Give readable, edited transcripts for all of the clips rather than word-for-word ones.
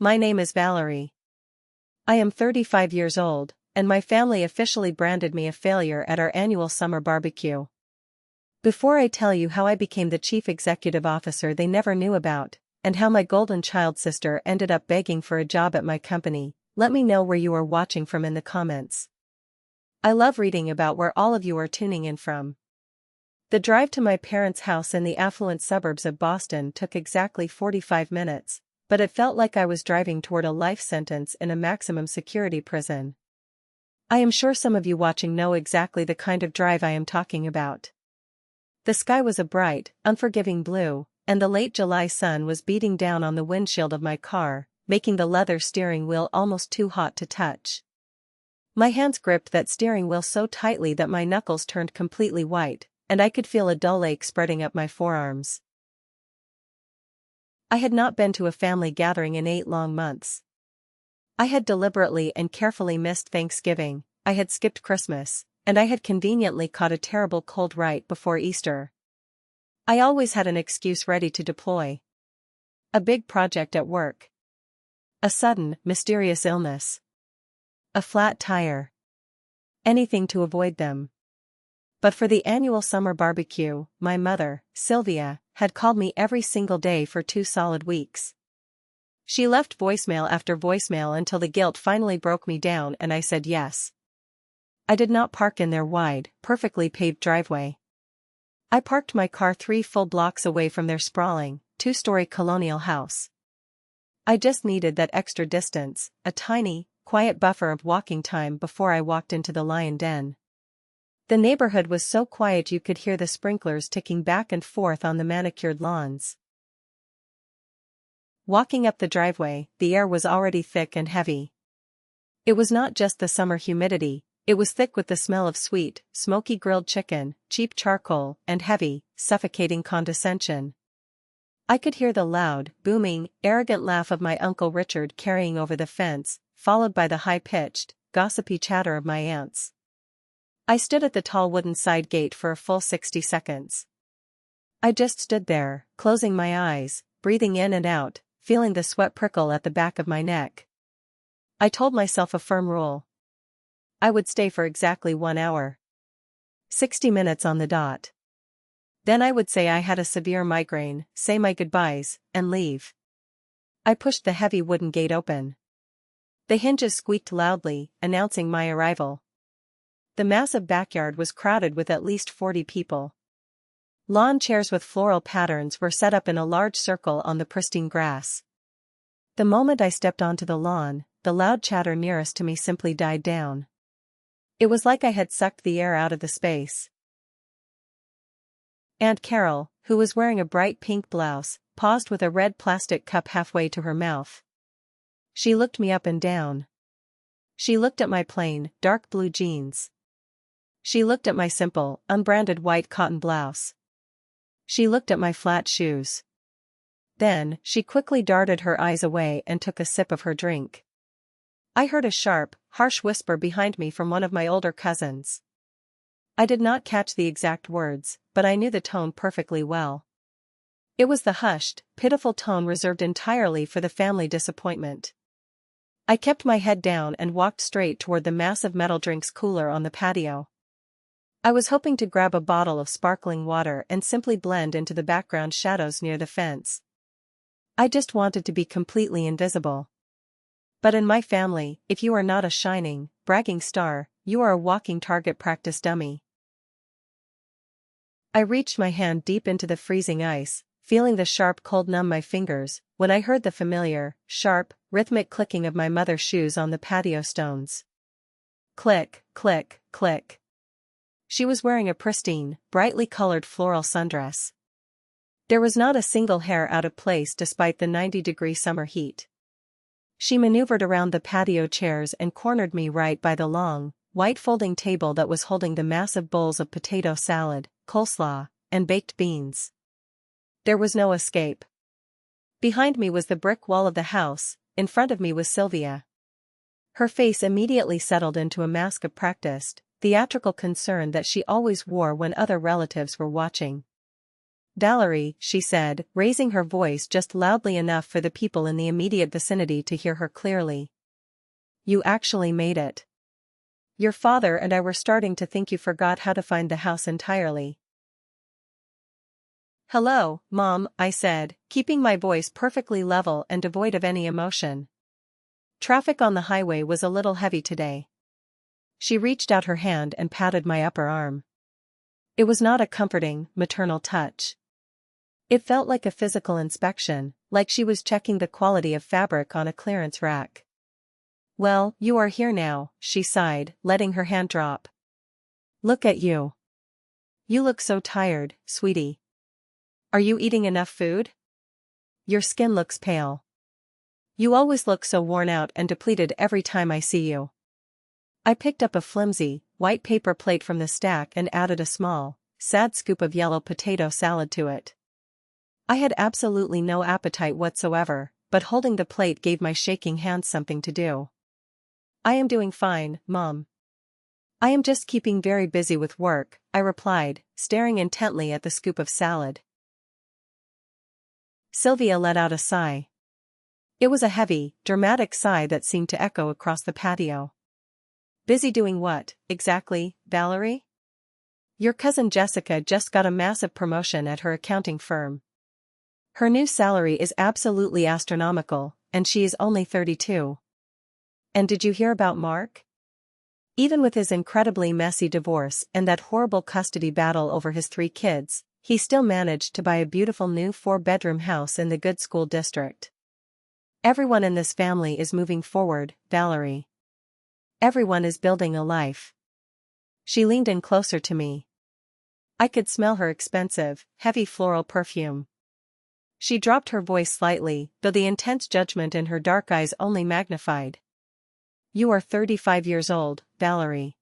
My name is Valerie. I am 35 years old, and my family officially branded me a failure at our annual summer barbecue. Before I tell you how I became the chief executive officer they never knew about, and how my golden child sister ended up begging for a job at my company, let me know where you are watching from in the comments. I love reading about where all of you are tuning in from. The drive to my parents' house in the affluent suburbs of Boston took exactly 45 minutes, but it felt like I was driving toward a life sentence in a maximum security prison. I am sure some of you watching know exactly the kind of drive I am talking about. The sky was a bright, unforgiving blue, and the late July sun was beating down on the windshield of my car, making the leather steering wheel almost too hot to touch. My hands gripped that steering wheel so tightly that my knuckles turned completely white, and I could feel a dull ache spreading up my forearms. I had not been to a family gathering in 8 long months. I had deliberately and carefully missed Thanksgiving, I had skipped Christmas, and I had conveniently caught a terrible cold right before Easter. I always had an excuse ready to deploy. A big project at work. A sudden, mysterious illness. A flat tire. Anything to avoid them. But for the annual summer barbecue, my mother, Sylvia, had called me every single day for 2 solid weeks. She left voicemail after voicemail until the guilt finally broke me down and I said yes. I did not park in their wide, perfectly paved driveway. I parked my car 3 full blocks away from their sprawling, 2-story colonial house. I just needed that extra distance, a tiny, quiet buffer of walking time before I walked into the lion den. The neighborhood was so quiet you could hear the sprinklers ticking back and forth on the manicured lawns. Walking up the driveway, the air was already thick and heavy. It was not just the summer humidity, it was thick with the smell of sweet, smoky grilled chicken, cheap charcoal, and heavy, suffocating condescension. I could hear the loud, booming, arrogant laugh of my Uncle Richard carrying over the fence, followed by the high-pitched, gossipy chatter of my aunts. I stood at the tall wooden side gate for a full 60 seconds. I just stood there, closing my eyes, breathing in and out, feeling the sweat prickle at the back of my neck. I told myself a firm rule. I would stay for exactly 1 hour. 60 minutes on the dot. Then I would say I had a severe migraine, say my goodbyes, and leave. I pushed the heavy wooden gate open. The hinges squeaked loudly, announcing my arrival. The massive backyard was crowded with at least 40 people. Lawn chairs with floral patterns were set up in a large circle on the pristine grass. The moment I stepped onto the lawn, the loud chatter nearest to me simply died down. It was like I had sucked the air out of the space. Aunt Carol, who was wearing a bright pink blouse, paused with a red plastic cup halfway to her mouth. She looked me up and down. She looked at my plain, dark blue jeans. She looked at my simple, unbranded white cotton blouse. She looked at my flat shoes. Then, she quickly darted her eyes away and took a sip of her drink. I heard a sharp, harsh whisper behind me from one of my older cousins. I did not catch the exact words, but I knew the tone perfectly well. It was the hushed, pitiful tone reserved entirely for the family disappointment. I kept my head down and walked straight toward the massive metal drinks cooler on the patio. I was hoping to grab a bottle of sparkling water and simply blend into the background shadows near the fence. I just wanted to be completely invisible. But in my family, if you are not a shining, bragging star, you are a walking target practice dummy. I reached my hand deep into the freezing ice, feeling the sharp cold numb my fingers, when I heard the familiar, sharp, rhythmic clicking of my mother's shoes on the patio stones. Click, click, click. She was wearing a pristine, brightly colored floral sundress. There was not a single hair out of place despite the 90-degree summer heat. She maneuvered around the patio chairs and cornered me right by the long, white folding table that was holding the massive bowls of potato salad, coleslaw, and baked beans. There was no escape. Behind me was the brick wall of the house, in front of me was Sylvia. Her face immediately settled into a mask of practiced, theatrical concern that she always wore when other relatives were watching. Valerie, she said, raising her voice just loudly enough for the people in the immediate vicinity to hear her clearly. You actually made it. Your father and I were starting to think you forgot how to find the house entirely. Hello, Mom, I said, keeping my voice perfectly level and devoid of any emotion. Traffic on the highway was a little heavy today. She reached out her hand and patted my upper arm. It was not a comforting, maternal touch. It felt like a physical inspection, like she was checking the quality of fabric on a clearance rack. Well, you are here now, she sighed, letting her hand drop. Look at you. You look so tired, sweetie. Are you eating enough food? Your skin looks pale. You always look so worn out and depleted every time I see you. I picked up a flimsy, white paper plate from the stack and added a small, sad scoop of yellow potato salad to it. I had absolutely no appetite whatsoever, but holding the plate gave my shaking hands something to do. I am doing fine, Mom. I am just keeping very busy with work, I replied, staring intently at the scoop of salad. Sylvia let out a sigh. It was a heavy, dramatic sigh that seemed to echo across the patio. Busy doing what, exactly, Valerie? Your cousin Jessica just got a massive promotion at her accounting firm. Her new salary is absolutely astronomical, and she is only 32. And did you hear about Mark? Even with his incredibly messy divorce and that horrible custody battle over his 3 kids, he still managed to buy a beautiful new 4-bedroom house in the good school district. Everyone in this family is moving forward, Valerie. Everyone is building a life. She leaned in closer to me. I could smell her expensive, heavy floral perfume. She dropped her voice slightly, though the intense judgment in her dark eyes only magnified. You are 35 years old, Valerie.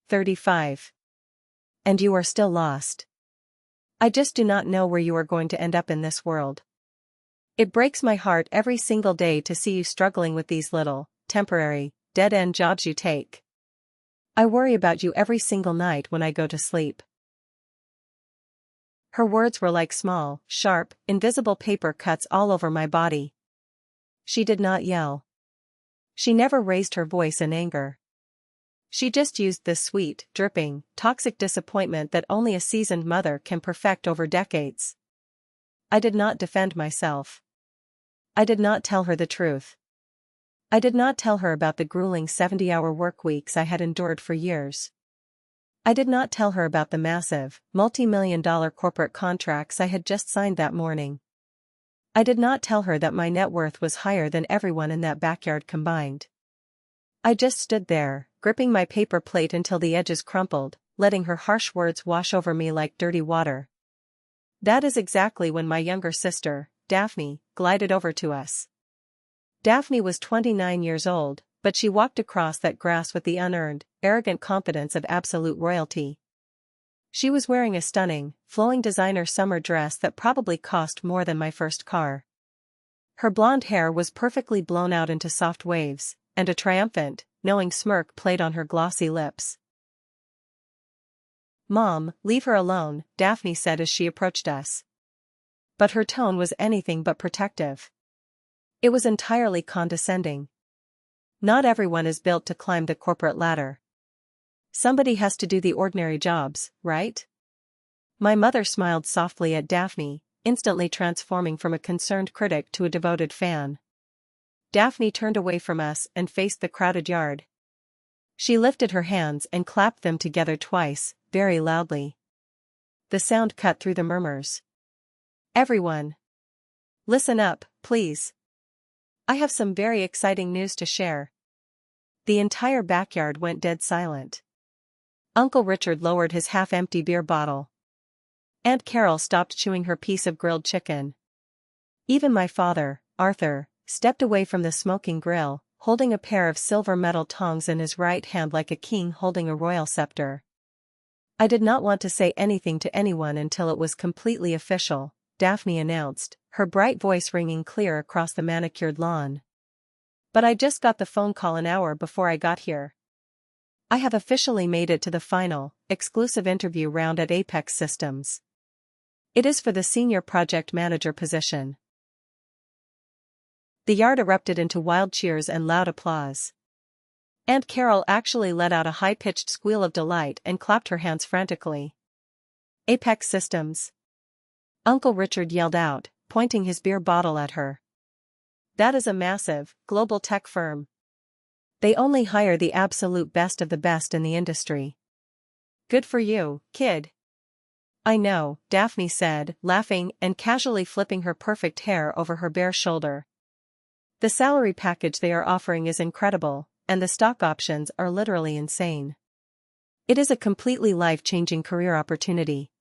35. And you are still lost. I just do not know where you are going to end up in this world. It breaks my heart every single day to see you struggling with these little, temporary, dead-end jobs you take. I worry about you every single night when I go to sleep. Her words were like small, sharp, invisible paper cuts all over my body. She did not yell. She never raised her voice in anger. She just used this sweet, dripping, toxic disappointment that only a seasoned mother can perfect over decades. I did not defend myself. I did not tell her the truth. I did not tell her about the grueling 70-hour work weeks I had endured for years. I did not tell her about the massive, multi-million-dollar corporate contracts I had just signed that morning. I did not tell her that my net worth was higher than everyone in that backyard combined. I just stood there, gripping my paper plate until the edges crumpled, letting her harsh words wash over me like dirty water. That is exactly when my younger sister, Daphne, glided over to us. Daphne was 29 years old, but she walked across that grass with the unearned, arrogant confidence of absolute royalty. She was wearing a stunning, flowing designer summer dress that probably cost more than my first car. Her blonde hair was perfectly blown out into soft waves, and a triumphant, knowing smirk played on her glossy lips. Mom, leave her alone, Daphne said as she approached us. But her tone was anything but protective. It was entirely condescending. Not everyone is built to climb the corporate ladder. Somebody has to do the ordinary jobs, right? My mother smiled softly at Daphne, instantly transforming from a concerned critic to a devoted fan. Daphne turned away from us and faced the crowded yard. She lifted her hands and clapped them together twice, very loudly. The sound cut through the murmurs. Everyone. Listen up, please. I have some very exciting news to share. The entire backyard went dead silent. Uncle Richard lowered his half-empty beer bottle. Aunt Carol stopped chewing her piece of grilled chicken. Even my father, Arthur, stepped away from the smoking grill, holding a pair of silver metal tongs in his right hand like a king holding a royal scepter. I did not want to say anything to anyone until it was completely official, Daphne announced, her bright voice ringing clear across the manicured lawn. But I just got the phone call an hour before I got here. I have officially made it to the final, exclusive interview round at Apex Systems. It is for the senior project manager position. The yard erupted into wild cheers and loud applause. Aunt Carol actually let out a high-pitched squeal of delight and clapped her hands frantically. Apex Systems. Uncle Richard yelled out, pointing his beer bottle at her. That is a massive, global tech firm. They only hire the absolute best of the best in the industry. Good for you, kid. I know, Daphne said, laughing and casually flipping her perfect hair over her bare shoulder. The salary package they are offering is incredible, and the stock options are literally insane. It is a completely life-changing career opportunity.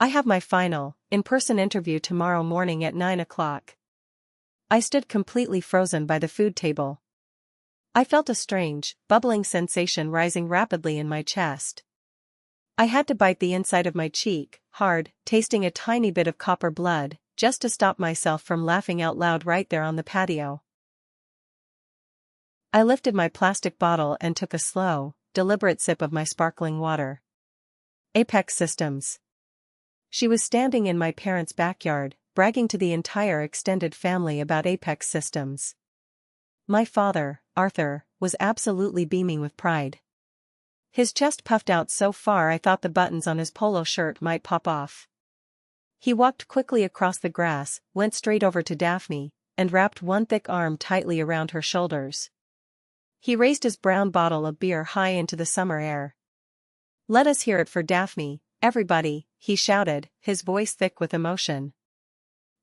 I have my final, in-person interview tomorrow morning at 9 o'clock. I stood completely frozen by the food table. I felt a strange, bubbling sensation rising rapidly in my chest. I had to bite the inside of my cheek, hard, tasting a tiny bit of copper blood, just to stop myself from laughing out loud right there on the patio. I lifted my plastic bottle and took a slow, deliberate sip of my sparkling water. Apex Systems. She was standing in my parents' backyard, bragging to the entire extended family about Apex Systems. My father, Arthur, was absolutely beaming with pride. His chest puffed out so far I thought the buttons on his polo shirt might pop off. He walked quickly across the grass, went straight over to Daphne, and wrapped one thick arm tightly around her shoulders. He raised his brown bottle of beer high into the summer air. Let us hear it for Daphne, everybody, he shouted, his voice thick with emotion.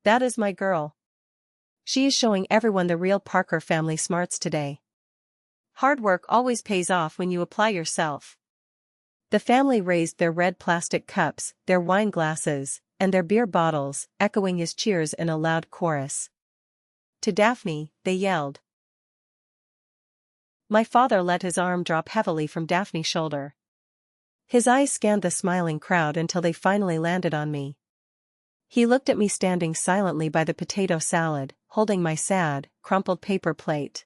That is my girl. She is showing everyone the real Parker family smarts today. Hard work always pays off when you apply yourself. The family raised their red plastic cups, their wine glasses, and their beer bottles, echoing his cheers in a loud chorus. To Daphne, they yelled. My father let his arm drop heavily from Daphne's shoulder. His eyes scanned the smiling crowd until they finally landed on me. He looked at me standing silently by the potato salad, holding my sad, crumpled paper plate.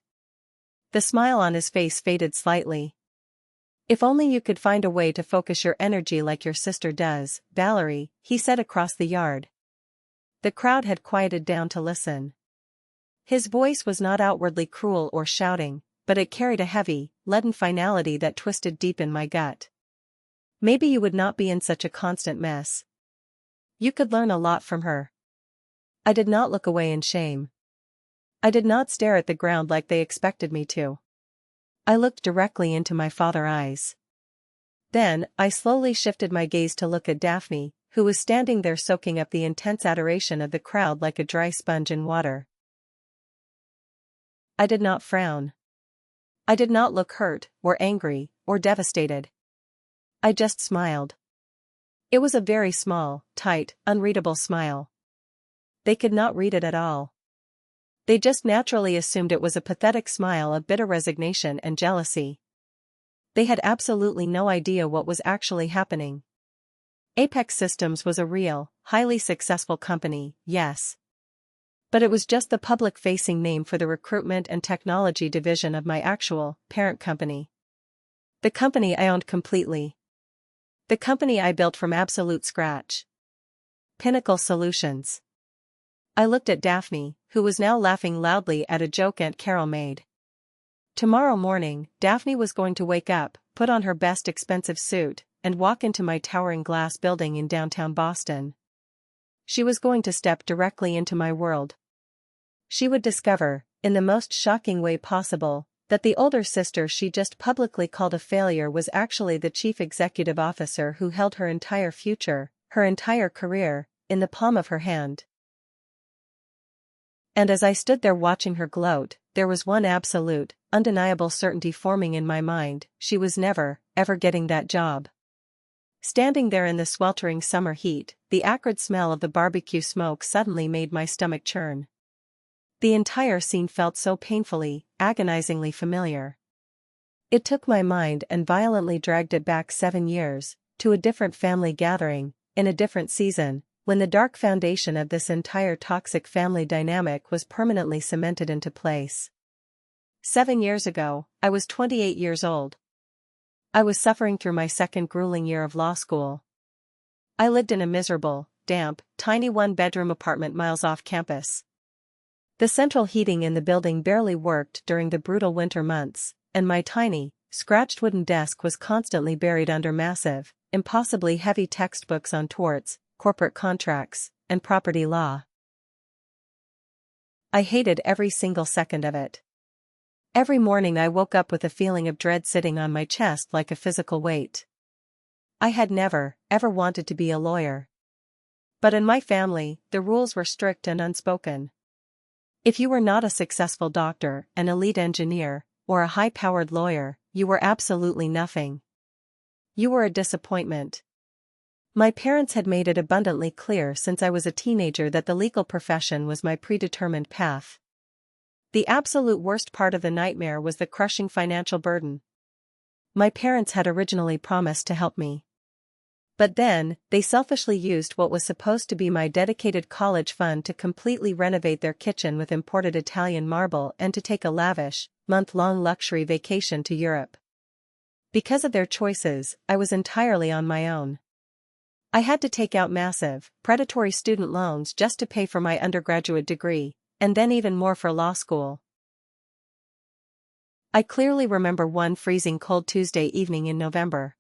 The smile on his face faded slightly. If only you could find a way to focus your energy like your sister does, Valerie, he said across the yard. The crowd had quieted down to listen. His voice was not outwardly cruel or shouting, but it carried a heavy, leaden finality that twisted deep in my gut. Maybe you would not be in such a constant mess. You could learn a lot from her. I did not look away in shame. I did not stare at the ground like they expected me to. I looked directly into my father's eyes. Then, I slowly shifted my gaze to look at Daphne, who was standing there soaking up the intense adoration of the crowd like a dry sponge in water. I did not frown. I did not look hurt, or angry, or devastated. I just smiled. It was a very small, tight, unreadable smile. They could not read it at all. They just naturally assumed it was a pathetic smile of bitter resignation and jealousy. They had absolutely no idea what was actually happening. Apex Systems was a real, highly successful company, yes. But it was just the public-facing name for the recruitment and technology division of my actual, parent company. The company I owned completely. The company I built from absolute scratch. Pinnacle Solutions. I looked at Daphne, who was now laughing loudly at a joke Aunt Carol made. Tomorrow morning, Daphne was going to wake up, put on her best expensive suit, and walk into my towering glass building in downtown Boston. She was going to step directly into my world. She would discover, in the most shocking way possible, that the older sister she just publicly called a failure was actually the chief executive officer who held her entire future, her entire career, in the palm of her hand. And as I stood there watching her gloat, there was one absolute, undeniable certainty forming in my mind: she was never, ever getting that job. Standing there in the sweltering summer heat, the acrid smell of the barbecue smoke suddenly made my stomach churn. The entire scene felt so painfully, agonizingly familiar. It took my mind and violently dragged it back 7 years, to a different family gathering, in a different season, when the dark foundation of this entire toxic family dynamic was permanently cemented into place. 7 years ago, I was 28 years old. I was suffering through my second grueling year of law school. I lived in a miserable, damp, tiny one-bedroom apartment miles off campus. The central heating in the building barely worked during the brutal winter months, and my tiny, scratched wooden desk was constantly buried under massive, impossibly heavy textbooks on torts, corporate contracts, and property law. I hated every single second of it. Every morning I woke up with a feeling of dread sitting on my chest like a physical weight. I had never, ever wanted to be a lawyer. But in my family, the rules were strict and unspoken. If you were not a successful doctor, an elite engineer, or a high-powered lawyer, you were absolutely nothing. You were a disappointment. My parents had made it abundantly clear since I was a teenager that the legal profession was my predetermined path. The absolute worst part of the nightmare was the crushing financial burden. My parents had originally promised to help me. But then, they selfishly used what was supposed to be my dedicated college fund to completely renovate their kitchen with imported Italian marble and to take a lavish, month-long luxury vacation to Europe. Because of their choices, I was entirely on my own. I had to take out massive, predatory student loans just to pay for my undergraduate degree, and then even more for law school. I clearly remember one freezing cold Tuesday evening in November.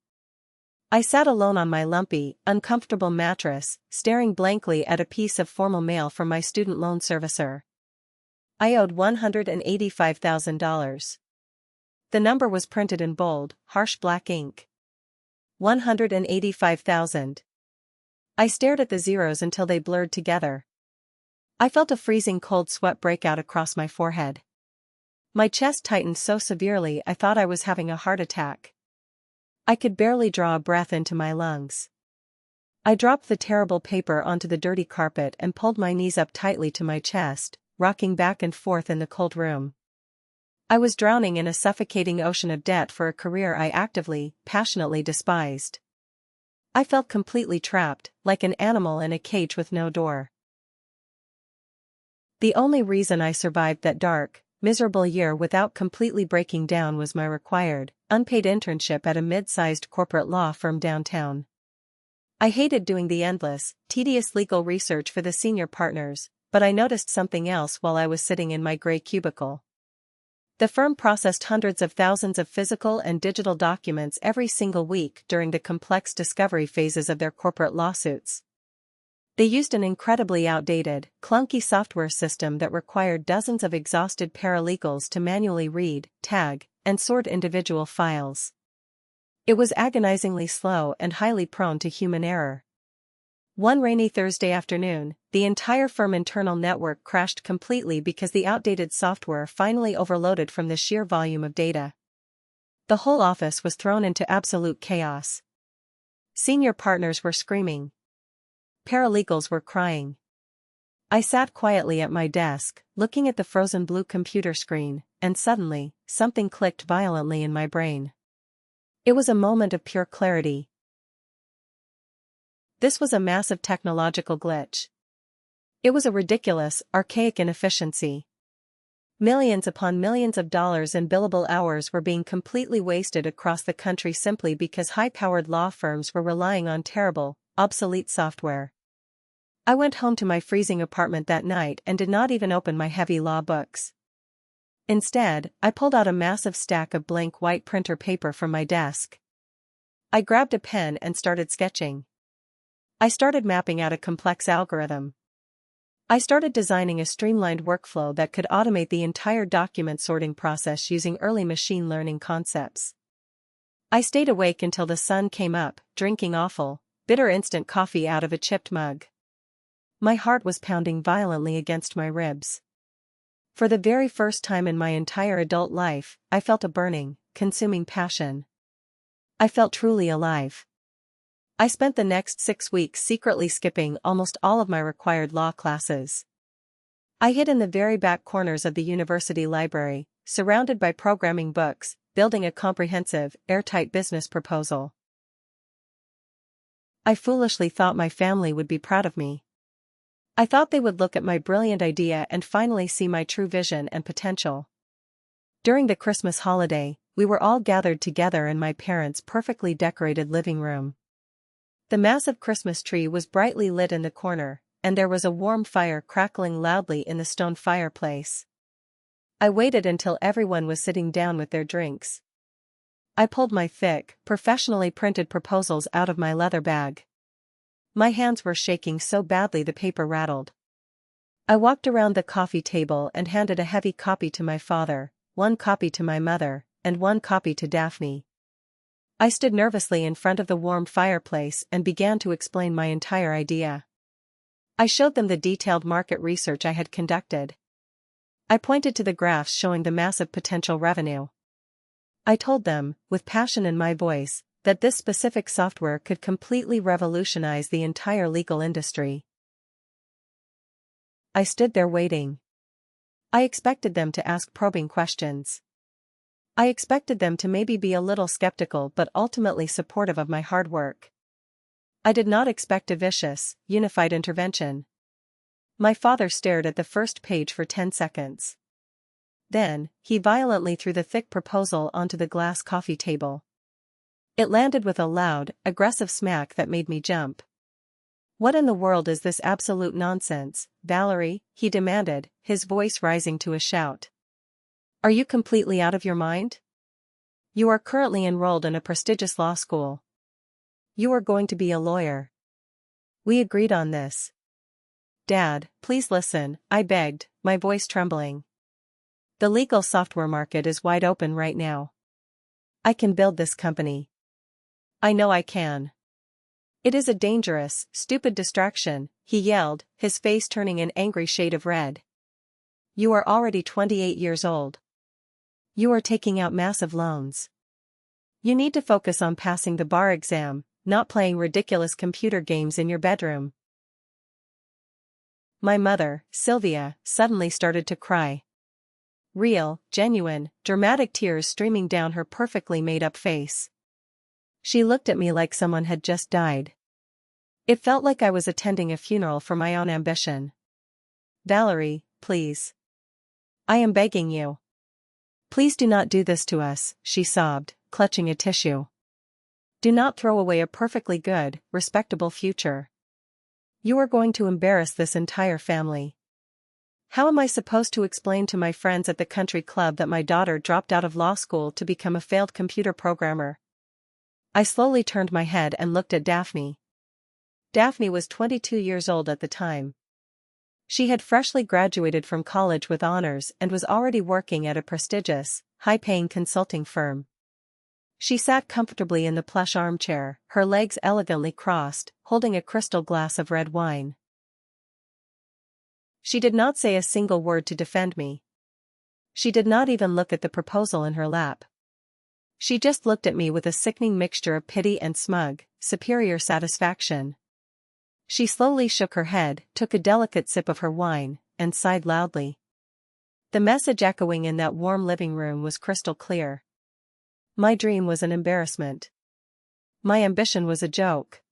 I sat alone on my lumpy, uncomfortable mattress, staring blankly at a piece of formal mail from my student loan servicer. I owed $185,000. The number was printed in bold, harsh black ink. 185,000. I stared at the zeros until they blurred together. I felt a freezing cold sweat break out across my forehead. My chest tightened so severely I thought I was having a heart attack. I could barely draw a breath into my lungs. I dropped the terrible paper onto the dirty carpet and pulled my knees up tightly to my chest, rocking back and forth in the cold room. I was drowning in a suffocating ocean of debt for a career I actively, passionately despised. I felt completely trapped, like an animal in a cage with no door. The only reason I survived that dark, miserable year without completely breaking down was my required, unpaid internship at a mid-sized corporate law firm downtown. I hated doing the endless, tedious legal research for the senior partners, but I noticed something else while I was sitting in my gray cubicle. The firm processed hundreds of thousands of physical and digital documents every single week during the complex discovery phases of their corporate lawsuits. They used an incredibly outdated, clunky software system that required dozens of exhausted paralegals to manually read, tag, and sort individual files. It was agonizingly slow and highly prone to human error. One rainy Thursday afternoon, the entire firm internal network crashed completely because the outdated software finally overloaded from the sheer volume of data. The whole office was thrown into absolute chaos. Senior partners were screaming. Paralegals were crying. I sat quietly at my desk, looking at the frozen blue computer screen, and suddenly, something clicked violently in my brain. It was a moment of pure clarity. This was a massive technological glitch. It was a ridiculous, archaic inefficiency. Millions upon millions of dollars in billable hours were being completely wasted across the country simply because high-powered law firms were relying on terrible, obsolete software. I went home to my freezing apartment that night and did not even open my heavy law books. Instead, I pulled out a massive stack of blank white printer paper from my desk. I grabbed a pen and started sketching. I started mapping out a complex algorithm. I started designing a streamlined workflow that could automate the entire document sorting process using early machine learning concepts. I stayed awake until the sun came up, drinking awful, bitter instant coffee out of a chipped mug. My heart was pounding violently against my ribs. For the very first time in my entire adult life, I felt a burning, consuming passion. I felt truly alive. I spent the next 6 weeks secretly skipping almost all of my required law classes. I hid in the very back corners of the university library, surrounded by programming books, building a comprehensive, airtight business proposal. I foolishly thought my family would be proud of me. I thought they would look at my brilliant idea and finally see my true vision and potential. During the Christmas holiday, we were all gathered together in my parents' perfectly decorated living room. The massive Christmas tree was brightly lit in the corner, and there was a warm fire crackling loudly in the stone fireplace. I waited until everyone was sitting down with their drinks. I pulled my thick, professionally printed proposals out of my leather bag. My hands were shaking so badly the paper rattled. I walked around the coffee table and handed a heavy copy to my father, one copy to my mother, and one copy to Daphne. I stood nervously in front of the warm fireplace and began to explain my entire idea. I showed them the detailed market research I had conducted. I pointed to the graphs showing the massive potential revenue. I told them, with passion in my voice, that this specific software could completely revolutionize the entire legal industry. I stood there waiting. I expected them to ask probing questions. I expected them to maybe be a little skeptical but ultimately supportive of my hard work. I did not expect a vicious, unified intervention. My father stared at the first page for 10 seconds. Then, he violently threw the thick proposal onto the glass coffee table. It landed with a loud, aggressive smack that made me jump. "What in the world is this absolute nonsense, Valerie?" he demanded, his voice rising to a shout. "Are you completely out of your mind? You are currently enrolled in a prestigious law school. You are going to be a lawyer. We agreed on this." "Dad, please listen," I begged, my voice trembling. "The legal software market is wide open right now. I can build this company. I know I can." "It is a dangerous, stupid distraction," he yelled, his face turning an angry shade of red. "You are already 28 years old. You are taking out massive loans. You need to focus on passing the bar exam, not playing ridiculous computer games in your bedroom." My mother, Sylvia, suddenly started to cry. Real, genuine, dramatic tears streaming down her perfectly made-up face. She looked at me like someone had just died. It felt like I was attending a funeral for my own ambition. "Valerie, please. I am begging you. Please do not do this to us," she sobbed, clutching a tissue. "Do not throw away a perfectly good, respectable future. You are going to embarrass this entire family. How am I supposed to explain to my friends at the country club that my daughter dropped out of law school to become a failed computer programmer?" I slowly turned my head and looked at Daphne. Daphne was 22 years old at the time. She had freshly graduated from college with honors and was already working at a prestigious, high-paying consulting firm. She sat comfortably in the plush armchair, her legs elegantly crossed, holding a crystal glass of red wine. She did not say a single word to defend me. She did not even look at the proposal in her lap. She just looked at me with a sickening mixture of pity and smug, superior satisfaction. She slowly shook her head, took a delicate sip of her wine, and sighed loudly. The message echoing in that warm living room was crystal clear. My dream was an embarrassment. My ambition was a joke.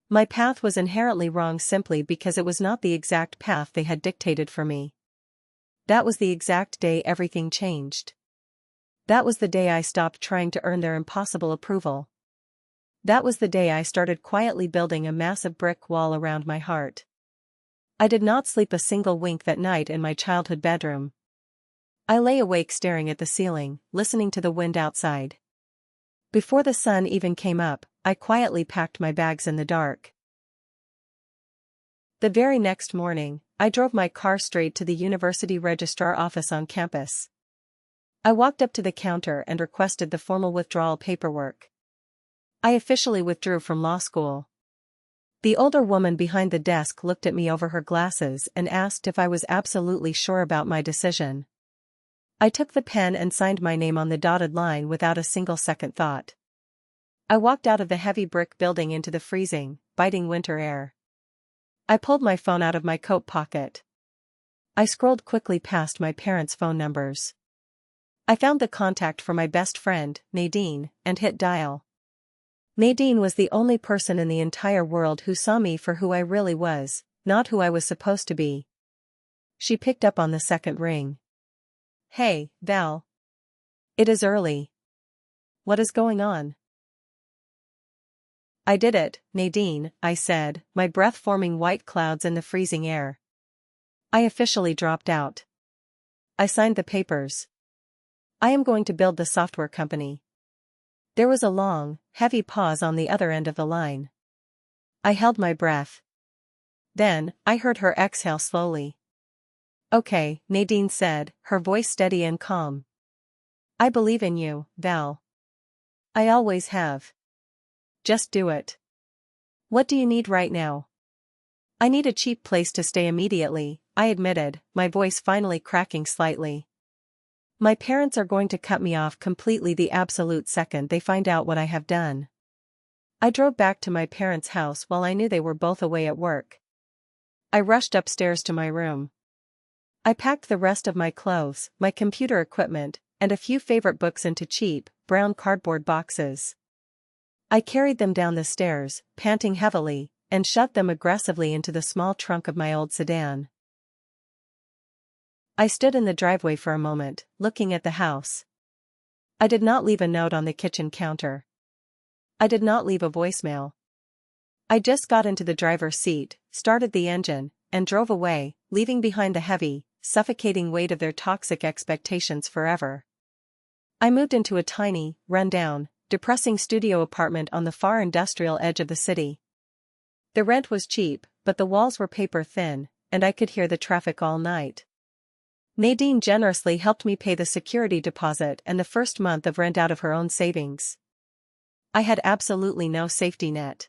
My path was inherently wrong simply because it was not the exact path they had dictated for me. That was the exact day everything changed. That was the day I stopped trying to earn their impossible approval. That was the day I started quietly building a massive brick wall around my heart. I did not sleep a single wink that night in my childhood bedroom. I lay awake staring at the ceiling, listening to the wind outside. Before the sun even came up, I quietly packed my bags in the dark. The very next morning, I drove my car straight to the university registrar office on campus. I walked up to the counter and requested the formal withdrawal paperwork. I officially withdrew from law school. The older woman behind the desk looked at me over her glasses and asked if I was absolutely sure about my decision. I took the pen and signed my name on the dotted line without a single second thought. I walked out of the heavy brick building into the freezing, biting winter air. I pulled my phone out of my coat pocket. I scrolled quickly past my parents' phone numbers. I found the contact for my best friend, Nadine, and hit dial. Nadine was the only person in the entire world who saw me for who I really was, not who I was supposed to be. She picked up on the second ring. "Hey, Val. It is early. What is going on?" I did it, Nadine, I said, my breath forming white clouds in the freezing air. I officially dropped out. I signed the papers. I am going to build the software company. There was a long, heavy pause on the other end of the line. I held my breath. Then, I heard her exhale slowly. Okay, Nadine said, her voice steady and calm. I believe in you, Val. I always have. Just do it. What do you need right now? I need a cheap place to stay immediately, I admitted, my voice finally cracking slightly. My parents are going to cut me off completely the absolute second they find out what I have done. I drove back to my parents' house while I knew they were both away at work. I rushed upstairs to my room. I packed the rest of my clothes, my computer equipment, and a few favorite books into cheap, brown cardboard boxes. I carried them down the stairs, panting heavily, and shoved them aggressively into the small trunk of my old sedan. I stood in the driveway for a moment, looking at the house. I did not leave a note on the kitchen counter. I did not leave a voicemail. I just got into the driver's seat, started the engine, and drove away, leaving behind the heavy, suffocating weight of their toxic expectations forever. I moved into a tiny, run-down, depressing studio apartment on the far industrial edge of the city. The rent was cheap, but the walls were paper-thin, and I could hear the traffic all night. Nadine generously helped me pay the security deposit and the first month of rent out of her own savings. I had absolutely no safety net.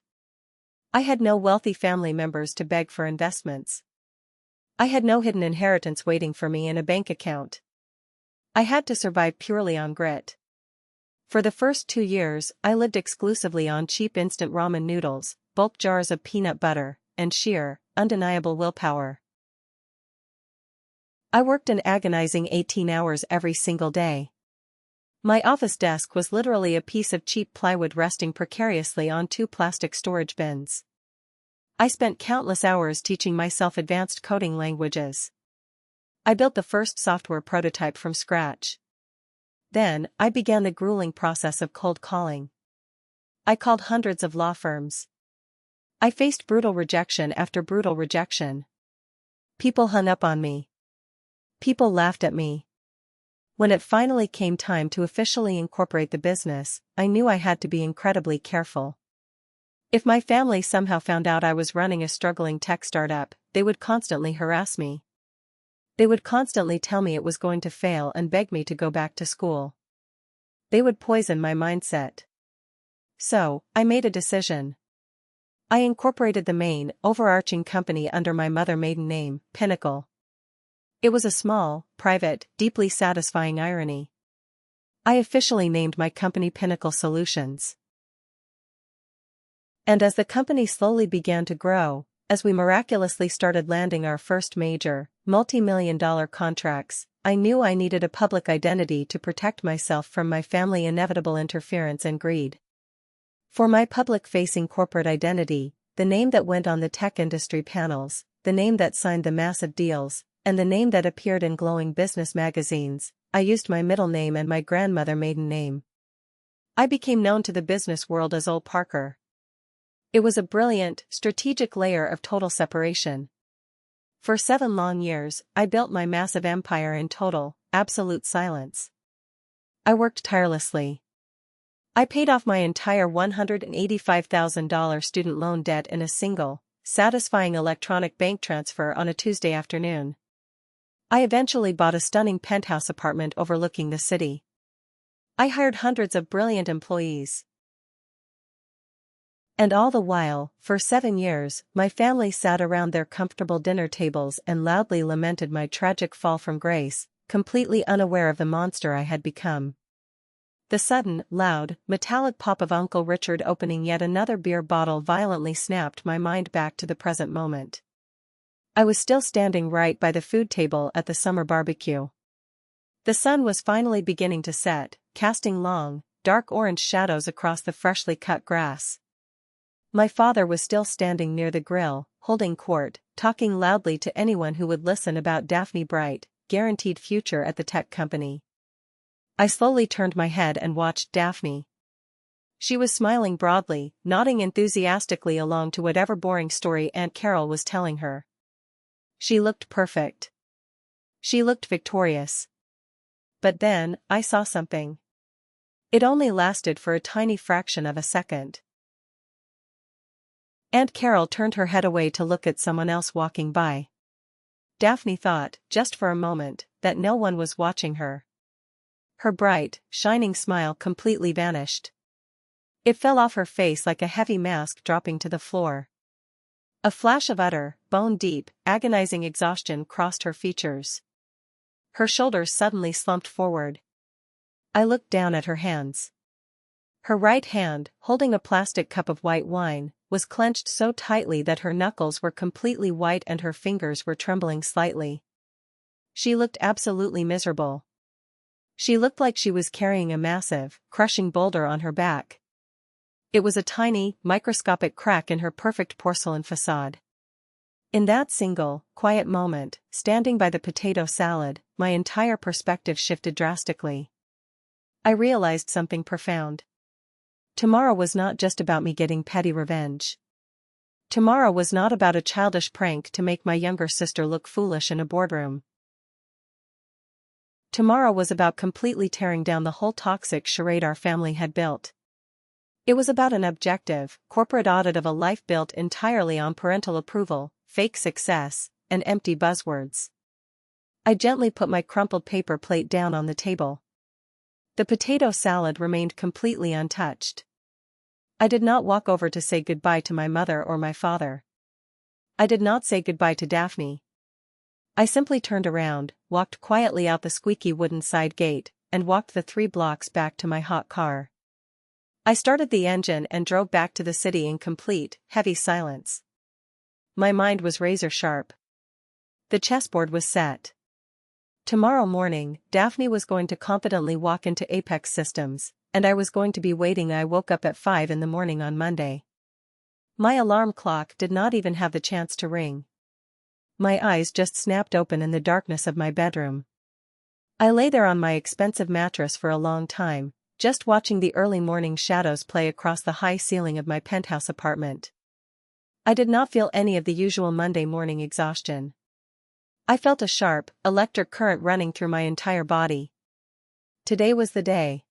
I had no wealthy family members to beg for investments. I had no hidden inheritance waiting for me in a bank account. I had to survive purely on grit. For the first 2 years, I lived exclusively on cheap instant ramen noodles, bulk jars of peanut butter, and sheer, undeniable willpower. I worked an agonizing 18 hours every single day. My office desk was literally a piece of cheap plywood resting precariously on 2 plastic storage bins. I spent countless hours teaching myself advanced coding languages. I built the first software prototype from scratch. Then, I began the grueling process of cold calling. I called hundreds of law firms. I faced brutal rejection after brutal rejection. People hung up on me. People laughed at me. When it finally came time to officially incorporate the business, I knew I had to be incredibly careful. If my family somehow found out I was running a struggling tech startup, they would constantly harass me. They would constantly tell me it was going to fail and beg me to go back to school. They would poison my mindset. So, I made a decision. I incorporated the main, overarching company under my maiden name, Pinnacle. It was a small, private, deeply satisfying irony. I officially named my company Pinnacle Solutions. And as the company slowly began to grow, as we miraculously started landing our first major, multi-million-dollar contracts, I knew I needed a public identity to protect myself from my family's inevitable interference and greed. For my public-facing corporate identity, the name that went on the tech industry panels, the name that signed the massive deals, and the name that appeared in glowing business magazines, I used my middle name and my grandmother's maiden name. I became known to the business world as Old Parker. It was a brilliant, strategic layer of total separation. For 7 long years, I built my massive empire in total, absolute silence. I worked tirelessly. I paid off my entire $185,000 student loan debt in a single, satisfying electronic bank transfer on a Tuesday afternoon. I eventually bought a stunning penthouse apartment overlooking the city. I hired hundreds of brilliant employees. And all the while, for 7 years, my family sat around their comfortable dinner tables and loudly lamented my tragic fall from grace, completely unaware of the monster I had become. The sudden, loud, metallic pop of Uncle Richard opening yet another beer bottle violently snapped my mind back to the present moment. I was still standing right by the food table at the summer barbecue. The sun was finally beginning to set, casting long, dark orange shadows across the freshly cut grass. My father was still standing near the grill, holding court, talking loudly to anyone who would listen about Daphne's bright, guaranteed future at the tech company. I slowly turned my head and watched Daphne. She was smiling broadly, nodding enthusiastically along to whatever boring story Aunt Carol was telling her. She looked perfect. She looked victorious. But then, I saw something. It only lasted for a tiny fraction of a second. Aunt Carol turned her head away to look at someone else walking by. Daphne thought, just for a moment, that no one was watching her. Her bright, shining smile completely vanished. It fell off her face like a heavy mask dropping to the floor. A flash of utter, bone-deep, agonizing exhaustion crossed her features. Her shoulders suddenly slumped forward. I looked down at her hands. Her right hand, holding a plastic cup of white wine, was clenched so tightly that her knuckles were completely white and her fingers were trembling slightly. She looked absolutely miserable. She looked like she was carrying a massive, crushing boulder on her back. It was a tiny, microscopic crack in her perfect porcelain facade. In that single, quiet moment, standing by the potato salad, my entire perspective shifted drastically. I realized something profound. Tomorrow was not just about me getting petty revenge. Tomorrow was not about a childish prank to make my younger sister look foolish in a boardroom. Tomorrow was about completely tearing down the whole toxic charade our family had built. It was about an objective, corporate audit of a life built entirely on parental approval, fake success, and empty buzzwords. I gently put my crumpled paper plate down on the table. The potato salad remained completely untouched. I did not walk over to say goodbye to my mother or my father. I did not say goodbye to Daphne. I simply turned around, walked quietly out the squeaky wooden side gate, and walked the 3 blocks back to my hot car. I started the engine and drove back to the city in complete, heavy silence. My mind was razor sharp. The chessboard was set. Tomorrow morning, Daphne was going to confidently walk into Apex Systems, and I was going to be waiting. I woke up at 5 in the morning on Monday. My alarm clock did not even have the chance to ring. My eyes just snapped open in the darkness of my bedroom. I lay there on my expensive mattress for a long time, just watching the early morning shadows play across the high ceiling of my penthouse apartment. I did not feel any of the usual Monday morning exhaustion. I felt a sharp, electric current running through my entire body. Today was the day.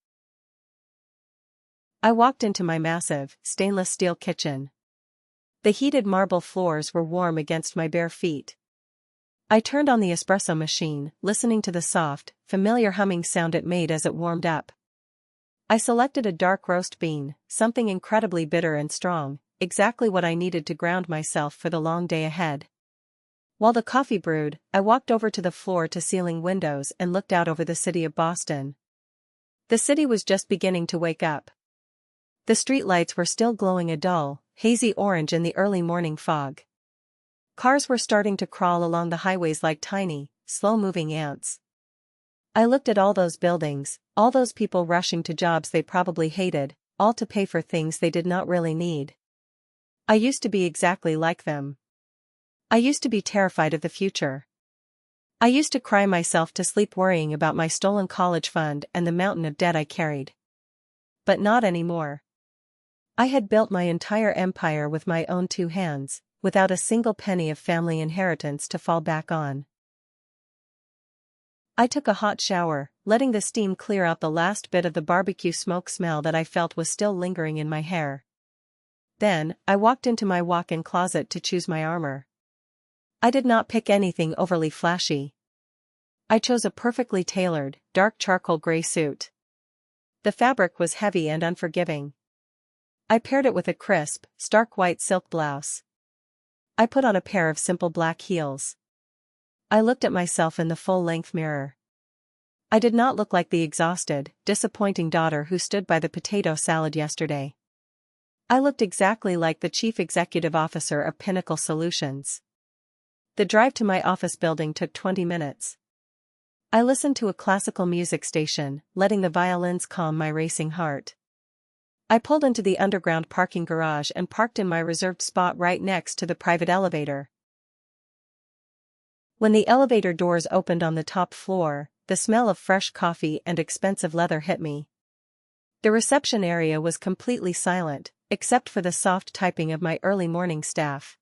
I walked into my massive, stainless steel kitchen. The heated marble floors were warm against my bare feet. I turned on the espresso machine, listening to the soft, familiar humming sound it made as it warmed up. I selected a dark roast bean, something incredibly bitter and strong, exactly what I needed to ground myself for the long day ahead. While the coffee brewed, I walked over to the floor-to-ceiling windows and looked out over the city of Boston. The city was just beginning to wake up. The streetlights were still glowing a dull, hazy orange in the early morning fog. Cars were starting to crawl along the highways like tiny, slow-moving ants. I looked at all those buildings, all those people rushing to jobs they probably hated, all to pay for things they did not really need. I used to be exactly like them. I used to be terrified of the future. I used to cry myself to sleep worrying about my stolen college fund and the mountain of debt I carried. But not anymore. I had built my entire empire with my own 2 hands, without a single penny of family inheritance to fall back on. I took a hot shower, letting the steam clear out the last bit of the barbecue smoke smell that I felt was still lingering in my hair. Then, I walked into my walk-in closet to choose my armor. I did not pick anything overly flashy. I chose a perfectly tailored, dark charcoal gray suit. The fabric was heavy and unforgiving. I paired it with a crisp, stark white silk blouse. I put on a pair of simple black heels. I looked at myself in the full-length mirror. I did not look like the exhausted, disappointing daughter who stood by the potato salad yesterday. I looked exactly like the chief executive officer of Pinnacle Solutions. The drive to my office building took 20 minutes. I listened to a classical music station, letting the violins calm my racing heart. I pulled into the underground parking garage and parked in my reserved spot right next to the private elevator. When the elevator doors opened on the top floor, the smell of fresh coffee and expensive leather hit me. The reception area was completely silent, except for the soft typing of my early morning staff.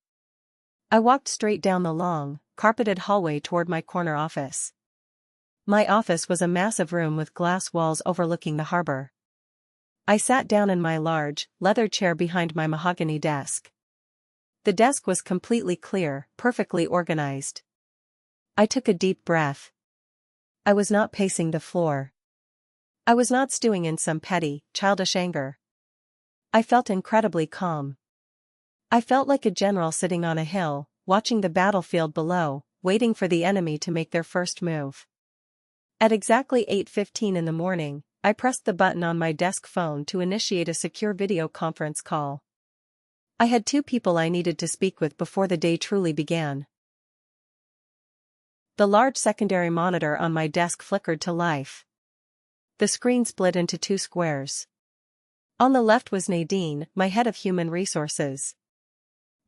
I walked straight down the long, carpeted hallway toward my corner office. My office was a massive room with glass walls overlooking the harbor. I sat down in my large, leather chair behind my mahogany desk. The desk was completely clear, perfectly organized. I took a deep breath. I was not pacing the floor. I was not stewing in some petty, childish anger. I felt incredibly calm. I felt like a general sitting on a hill, watching the battlefield below, waiting for the enemy to make their first move. At exactly 8:15 in the morning, I pressed the button on my desk phone to initiate a secure video conference call. I had 2 people I needed to speak with before the day truly began. The large secondary monitor on my desk flickered to life. The screen split into 2 squares. On the left was Nadine, my head of human resources.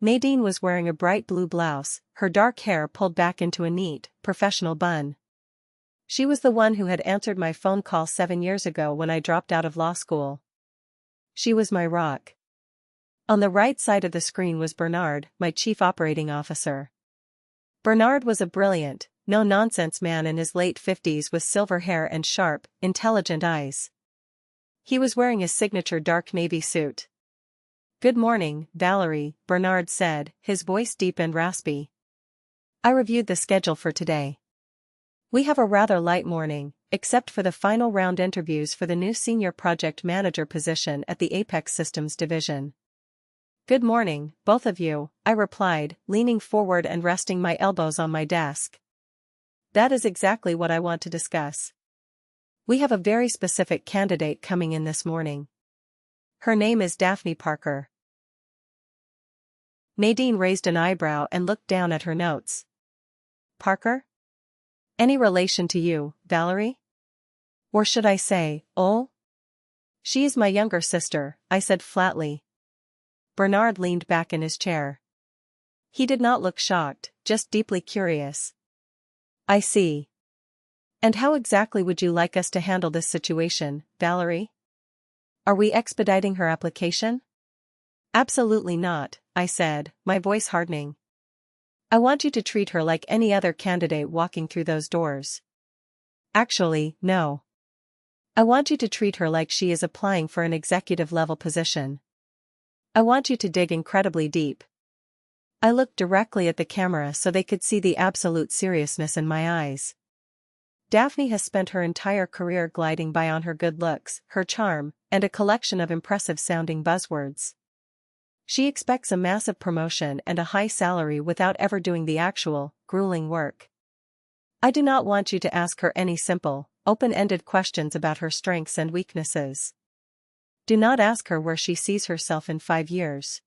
Nadine was wearing a bright blue blouse, her dark hair pulled back into a neat, professional bun. She was the one who had answered my phone call 7 years ago when I dropped out of law school. She was my rock. On the right side of the screen was Bernard, my chief operating officer. Bernard was a brilliant, no-nonsense man in his late 50s with silver hair and sharp, intelligent eyes. He was wearing a signature dark navy suit. "Good morning, Valerie," Bernard said, his voice deep and raspy. "I reviewed the schedule for today. We have a rather light morning, except for the final round interviews for the new senior project manager position at the Apex Systems division." "Good morning, both of you," I replied, leaning forward and resting my elbows on my desk. "That is exactly what I want to discuss. We have a very specific candidate coming in this morning. Her name is Daphne Parker." Nadine raised an eyebrow and looked down at her notes. "Parker? Any relation to you, Valerie? Or should I say, oh?" "She is my younger sister," I said flatly. Bernard leaned back in his chair. He did not look shocked, just deeply curious. "I see. And how exactly would you like us to handle this situation, Valerie? Are we expediting her application?" "Absolutely not," I said, my voice hardening. "I want you to treat her like any other candidate walking through those doors. Actually, no. I want you to treat her like she is applying for an executive-level position. I want you to dig incredibly deep." I looked directly at the camera so they could see the absolute seriousness in my eyes. Daphne has spent her entire career gliding by on her good looks, her charm, and a collection of impressive-sounding buzzwords. She expects a massive promotion and a high salary without ever doing the actual, grueling work. I do not want you to ask her any simple, open-ended questions about her strengths and weaknesses. Do not ask her where she sees herself in 5 years.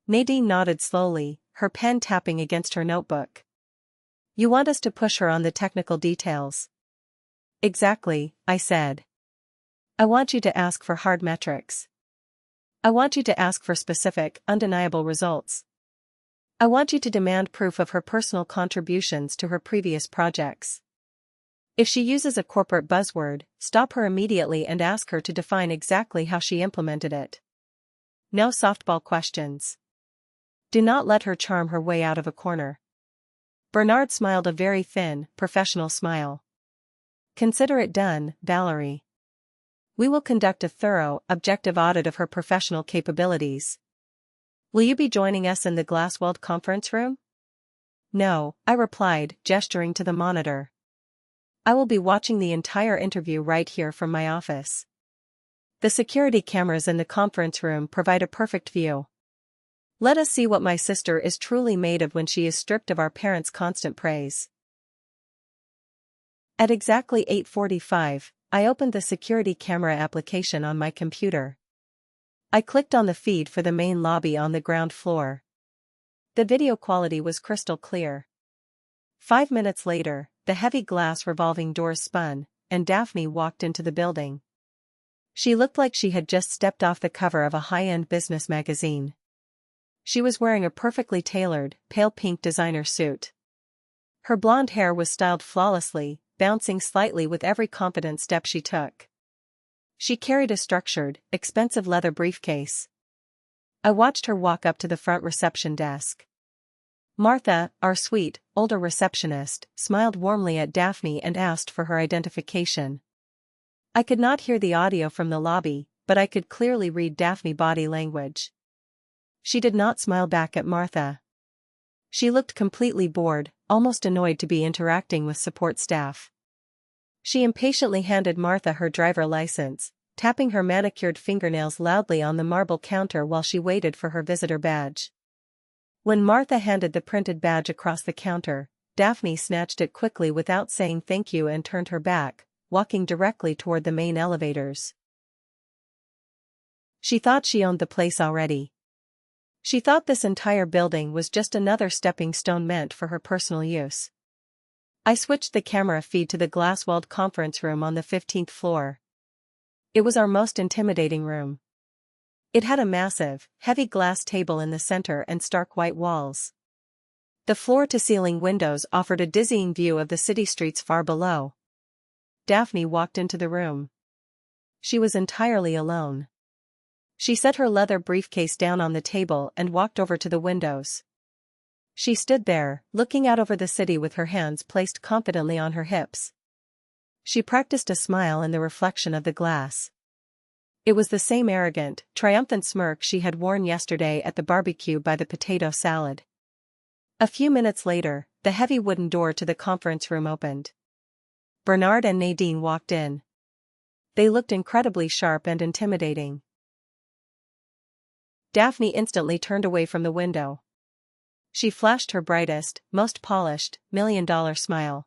Nadine nodded slowly, her pen tapping against her notebook. "You want us to push her on the technical details." "Exactly," I said. "I want you to ask for hard metrics. I want you to ask for specific, undeniable results. I want you to demand proof of her personal contributions to her previous projects. If she uses a corporate buzzword, stop her immediately and ask her to define exactly how she implemented it. No softball questions. Do not let her charm her way out of a corner." Bernard smiled a very thin, professional smile. "Consider it done, Valerie. We will conduct a thorough, objective audit of her professional capabilities. Will you be joining us in the glass-walled conference room?" "No," I replied, gesturing to the monitor. "I will be watching the entire interview right here from my office. The security cameras in the conference room provide a perfect view. Let us see what my sister is truly made of when she is stripped of our parents' constant praise." At exactly 8:45, I opened the security camera application on my computer. I clicked on the feed for the main lobby on the ground floor. The video quality was crystal clear. 5 minutes later, the heavy glass revolving doors spun, and Daphne walked into the building. She looked like she had just stepped off the cover of a high-end business magazine. She was wearing a perfectly tailored, pale pink designer suit. Her blonde hair was styled flawlessly, bouncing slightly with every confident step she took. She carried a structured, expensive leather briefcase. I watched her walk up to the front reception desk. Martha, our sweet, older receptionist, smiled warmly at Daphne and asked for her identification. I could not hear the audio from the lobby, but I could clearly read Daphne's body language. She did not smile back at Martha. She looked completely bored, almost annoyed to be interacting with support staff. She impatiently handed Martha her driver license, tapping her manicured fingernails loudly on the marble counter while she waited for her visitor badge. When Martha handed the printed badge across the counter, Daphne snatched it quickly without saying thank you and turned her back, walking directly toward the main elevators. She thought she owned the place already. She thought this entire building was just another stepping stone meant for her personal use. I switched the camera feed to the glass-walled conference room on the 15th floor. It was our most intimidating room. It had a massive, heavy glass table in the center and stark white walls. The floor-to-ceiling windows offered a dizzying view of the city streets far below. Daphne walked into the room. She was entirely alone. She set her leather briefcase down on the table and walked over to the windows. She stood there, looking out over the city with her hands placed confidently on her hips. She practiced a smile in the reflection of the glass. It was the same arrogant, triumphant smirk she had worn yesterday at the barbecue by the potato salad. A few minutes later, the heavy wooden door to the conference room opened. Bernard and Nadine walked in. They looked incredibly sharp and intimidating. Daphne instantly turned away from the window. She flashed her brightest, most polished, million-dollar smile.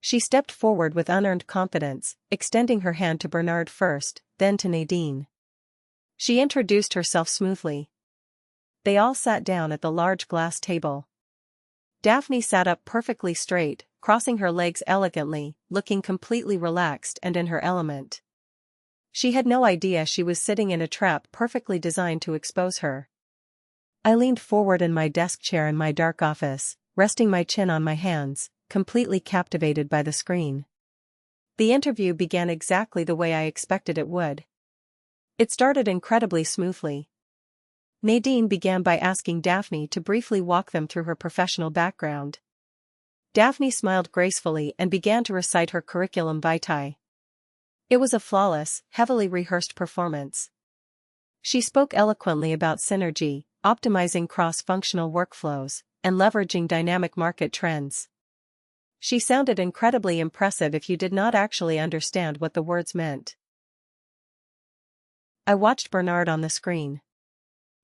She stepped forward with unearned confidence, extending her hand to Bernard first, then to Nadine. She introduced herself smoothly. They all sat down at the large glass table. Daphne sat up perfectly straight, crossing her legs elegantly, looking completely relaxed and in her element. She had no idea she was sitting in a trap perfectly designed to expose her. I leaned forward in my desk chair in my dark office, resting my chin on my hands, completely captivated by the screen. The interview began exactly the way I expected it would. It started incredibly smoothly. Nadine began by asking Daphne to briefly walk them through her professional background. Daphne smiled gracefully and began to recite her curriculum vitae. It was a flawless, heavily rehearsed performance. She spoke eloquently about synergy, optimizing cross-functional workflows, and leveraging dynamic market trends. She sounded incredibly impressive if you did not actually understand what the words meant. I watched Bernard on the screen.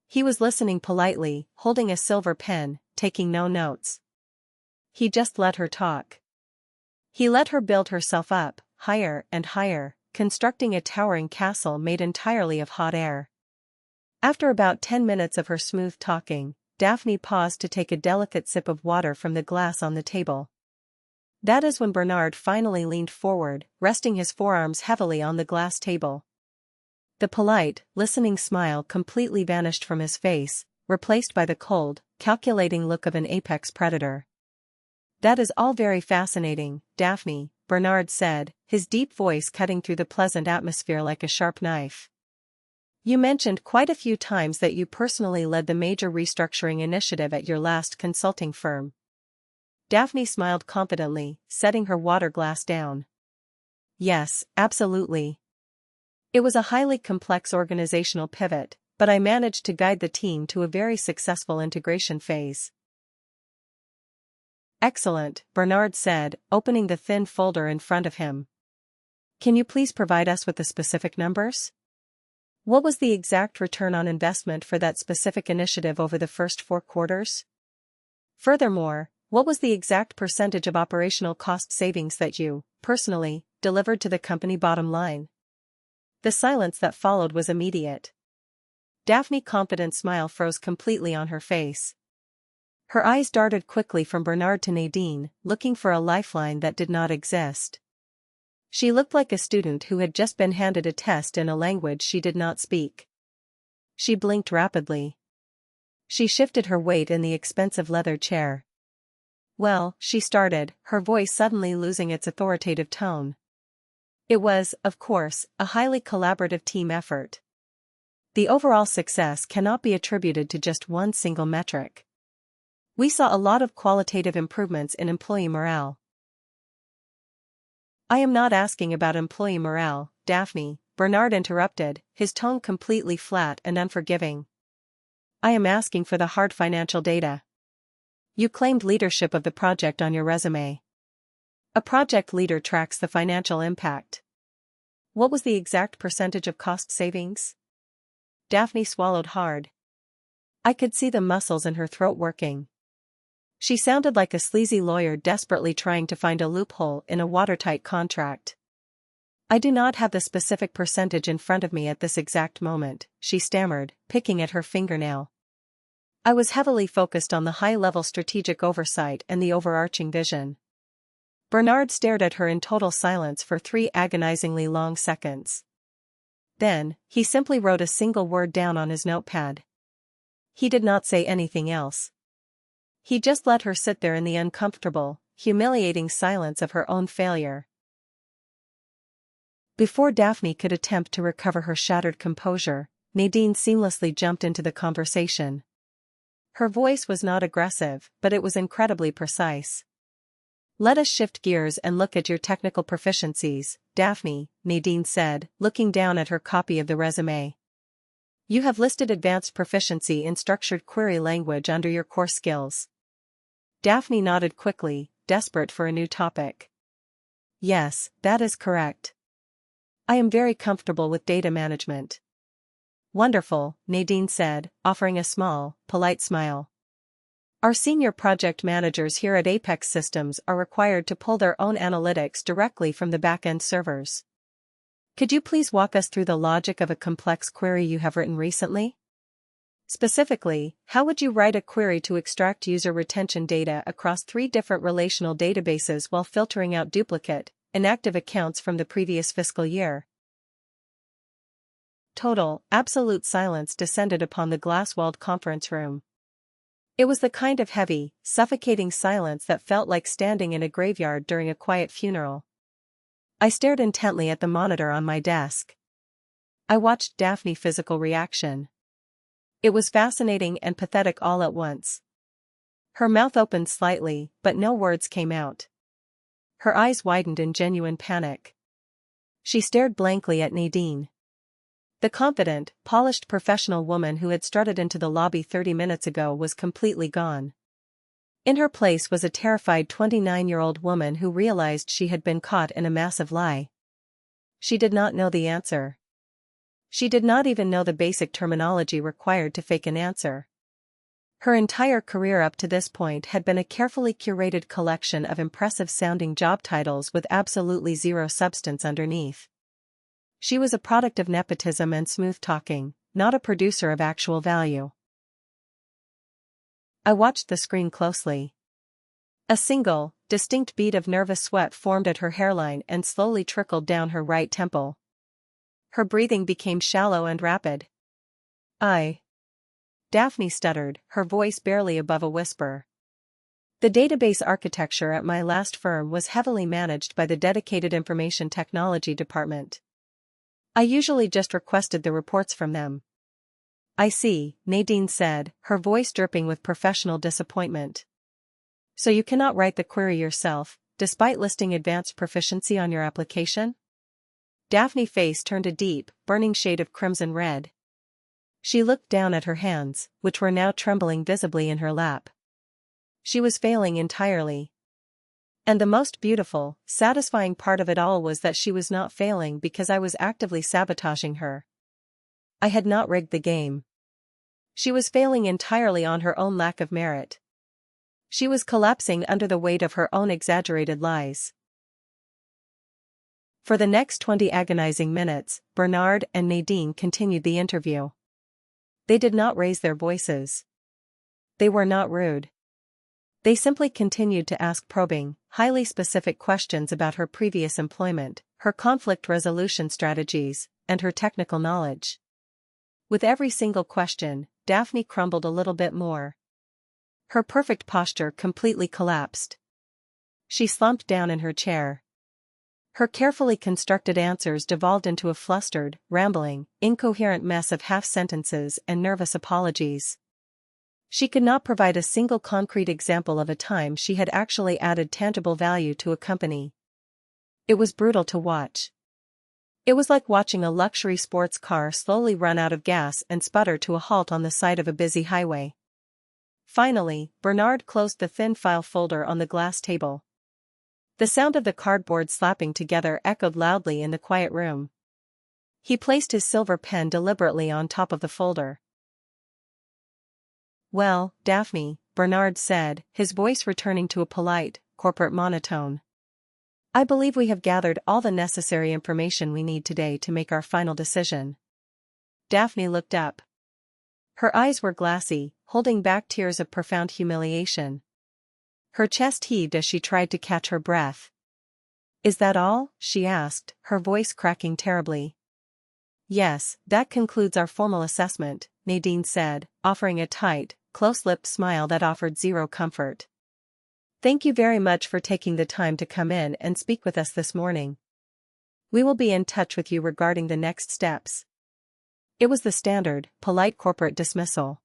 He was listening politely, holding a silver pen, taking no notes. He just let her talk. He let her build herself up, higher and higher, constructing a towering castle made entirely of hot air. After about 10 minutes of her smooth talking, Daphne paused to take a delicate sip of water from the glass on the table. That is when Bernard finally leaned forward, resting his forearms heavily on the glass table. The polite, listening smile completely vanished from his face, replaced by the cold, calculating look of an apex predator. "That is all very fascinating, Daphne," Bernard said, his deep voice cutting through the pleasant atmosphere like a sharp knife. "You mentioned quite a few times that you personally led the major restructuring initiative at your last consulting firm." Daphne smiled confidently, setting her water glass down. "Yes, absolutely. It was a highly complex organizational pivot, but I managed to guide the team to a very successful integration phase." "Excellent," Bernard said, opening the thin folder in front of him. "Can you please provide us with the specific numbers? What was the exact return on investment for that specific initiative over the first 4 quarters? Furthermore, what was the exact percentage of operational cost savings that you, personally, delivered to the company bottom line?" The silence that followed was immediate. Daphne's confident smile froze completely on her face. Her eyes darted quickly from Bernard to Nadine, looking for a lifeline that did not exist. She looked like a student who had just been handed a test in a language she did not speak. She blinked rapidly. She shifted her weight in the expensive leather chair. "Well," she started, her voice suddenly losing its authoritative tone. It was, of course, a highly collaborative team effort. The overall success cannot be attributed to just one single metric. We saw a lot of qualitative improvements in employee morale. I am not asking about employee morale, Daphne, Bernard interrupted, his tone completely flat and unforgiving. I am asking for the hard financial data. You claimed leadership of the project on your resume. A project leader tracks the financial impact. What was the exact percentage of cost savings? Daphne swallowed hard. I could see the muscles in her throat working. She sounded like a sleazy lawyer desperately trying to find a loophole in a watertight contract. I do not have the specific percentage in front of me at this exact moment, she stammered, picking at her fingernail. I was heavily focused on the high-level strategic oversight and the overarching vision. Bernard stared at her in total silence for 3 agonizingly long seconds. Then, he simply wrote a single word down on his notepad. He did not say anything else. He just let her sit there in the uncomfortable, humiliating silence of her own failure. Before Daphne could attempt to recover her shattered composure, Nadine seamlessly jumped into the conversation. Her voice was not aggressive, but it was incredibly precise. Let us shift gears and look at your technical proficiencies, Daphne, Nadine said, looking down at her copy of the resume. You have listed advanced proficiency in structured query language under your core skills. Daphne nodded quickly, desperate for a new topic. Yes, that is correct. I am very comfortable with data management. Wonderful, Nadine said, offering a small, polite smile. Our senior project managers here at Apex Systems are required to pull their own analytics directly from the back-end servers. Could you please walk us through the logic of a complex query you have written recently? Specifically, how would you write a query to extract user retention data across 3 different relational databases while filtering out duplicate, inactive accounts from the previous fiscal year? Total, absolute silence descended upon the glass-walled conference room. It was the kind of heavy, suffocating silence that felt like standing in a graveyard during a quiet funeral. I stared intently at the monitor on my desk. I watched Daphne's physical reaction. It was fascinating and pathetic all at once. Her mouth opened slightly, but no words came out. Her eyes widened in genuine panic. She stared blankly at Nadine. The confident, polished professional woman who had strutted into the lobby 30 minutes ago was completely gone. In her place was a terrified 29-year-old woman who realized she had been caught in a massive lie. She did not know the answer. She did not even know the basic terminology required to fake an answer. Her entire career up to this point had been a carefully curated collection of impressive-sounding job titles with absolutely zero substance underneath. She was a product of nepotism and smooth talking, not a producer of actual value. I watched the screen closely. A single, distinct bead of nervous sweat formed at her hairline and slowly trickled down her right temple. Her breathing became shallow and rapid. Daphne stuttered, her voice barely above a whisper. The database architecture at my last firm was heavily managed by the dedicated information technology department. I usually just requested the reports from them. I see, Nadine said, her voice dripping with professional disappointment. So you cannot write the query yourself, despite listing advanced proficiency on your application? Daphne's face turned a deep, burning shade of crimson red. She looked down at her hands, which were now trembling visibly in her lap. She was failing entirely. And the most beautiful, satisfying part of it all was that she was not failing because I was actively sabotaging her. I had not rigged the game. She was failing entirely on her own lack of merit. She was collapsing under the weight of her own exaggerated lies. For the next 20 agonizing minutes, Bernard and Nadine continued the interview. They did not raise their voices. They were not rude. They simply continued to ask probing, highly specific questions about her previous employment, her conflict resolution strategies, and her technical knowledge. With every single question, Daphne crumbled a little bit more. Her perfect posture completely collapsed. She slumped down in her chair. Her carefully constructed answers devolved into a flustered, rambling, incoherent mess of half-sentences and nervous apologies. She could not provide a single concrete example of a time she had actually added tangible value to a company. It was brutal to watch. It was like watching a luxury sports car slowly run out of gas and sputter to a halt on the side of a busy highway. Finally, Bernard closed the thin file folder on the glass table. The sound of the cardboard slapping together echoed loudly in the quiet room. He placed his silver pen deliberately on top of the folder. "Well, Daphne," Bernard said, his voice returning to a polite, corporate monotone. "I believe we have gathered all the necessary information we need today to make our final decision." Daphne looked up. Her eyes were glassy, holding back tears of profound humiliation. Her chest heaved as she tried to catch her breath. "Is that all?" she asked, her voice cracking terribly. "Yes, that concludes our formal assessment," Nadine said, offering a tight, close-lipped smile that offered zero comfort. "Thank you very much for taking the time to come in and speak with us this morning. We will be in touch with you regarding the next steps." It was the standard, polite corporate dismissal.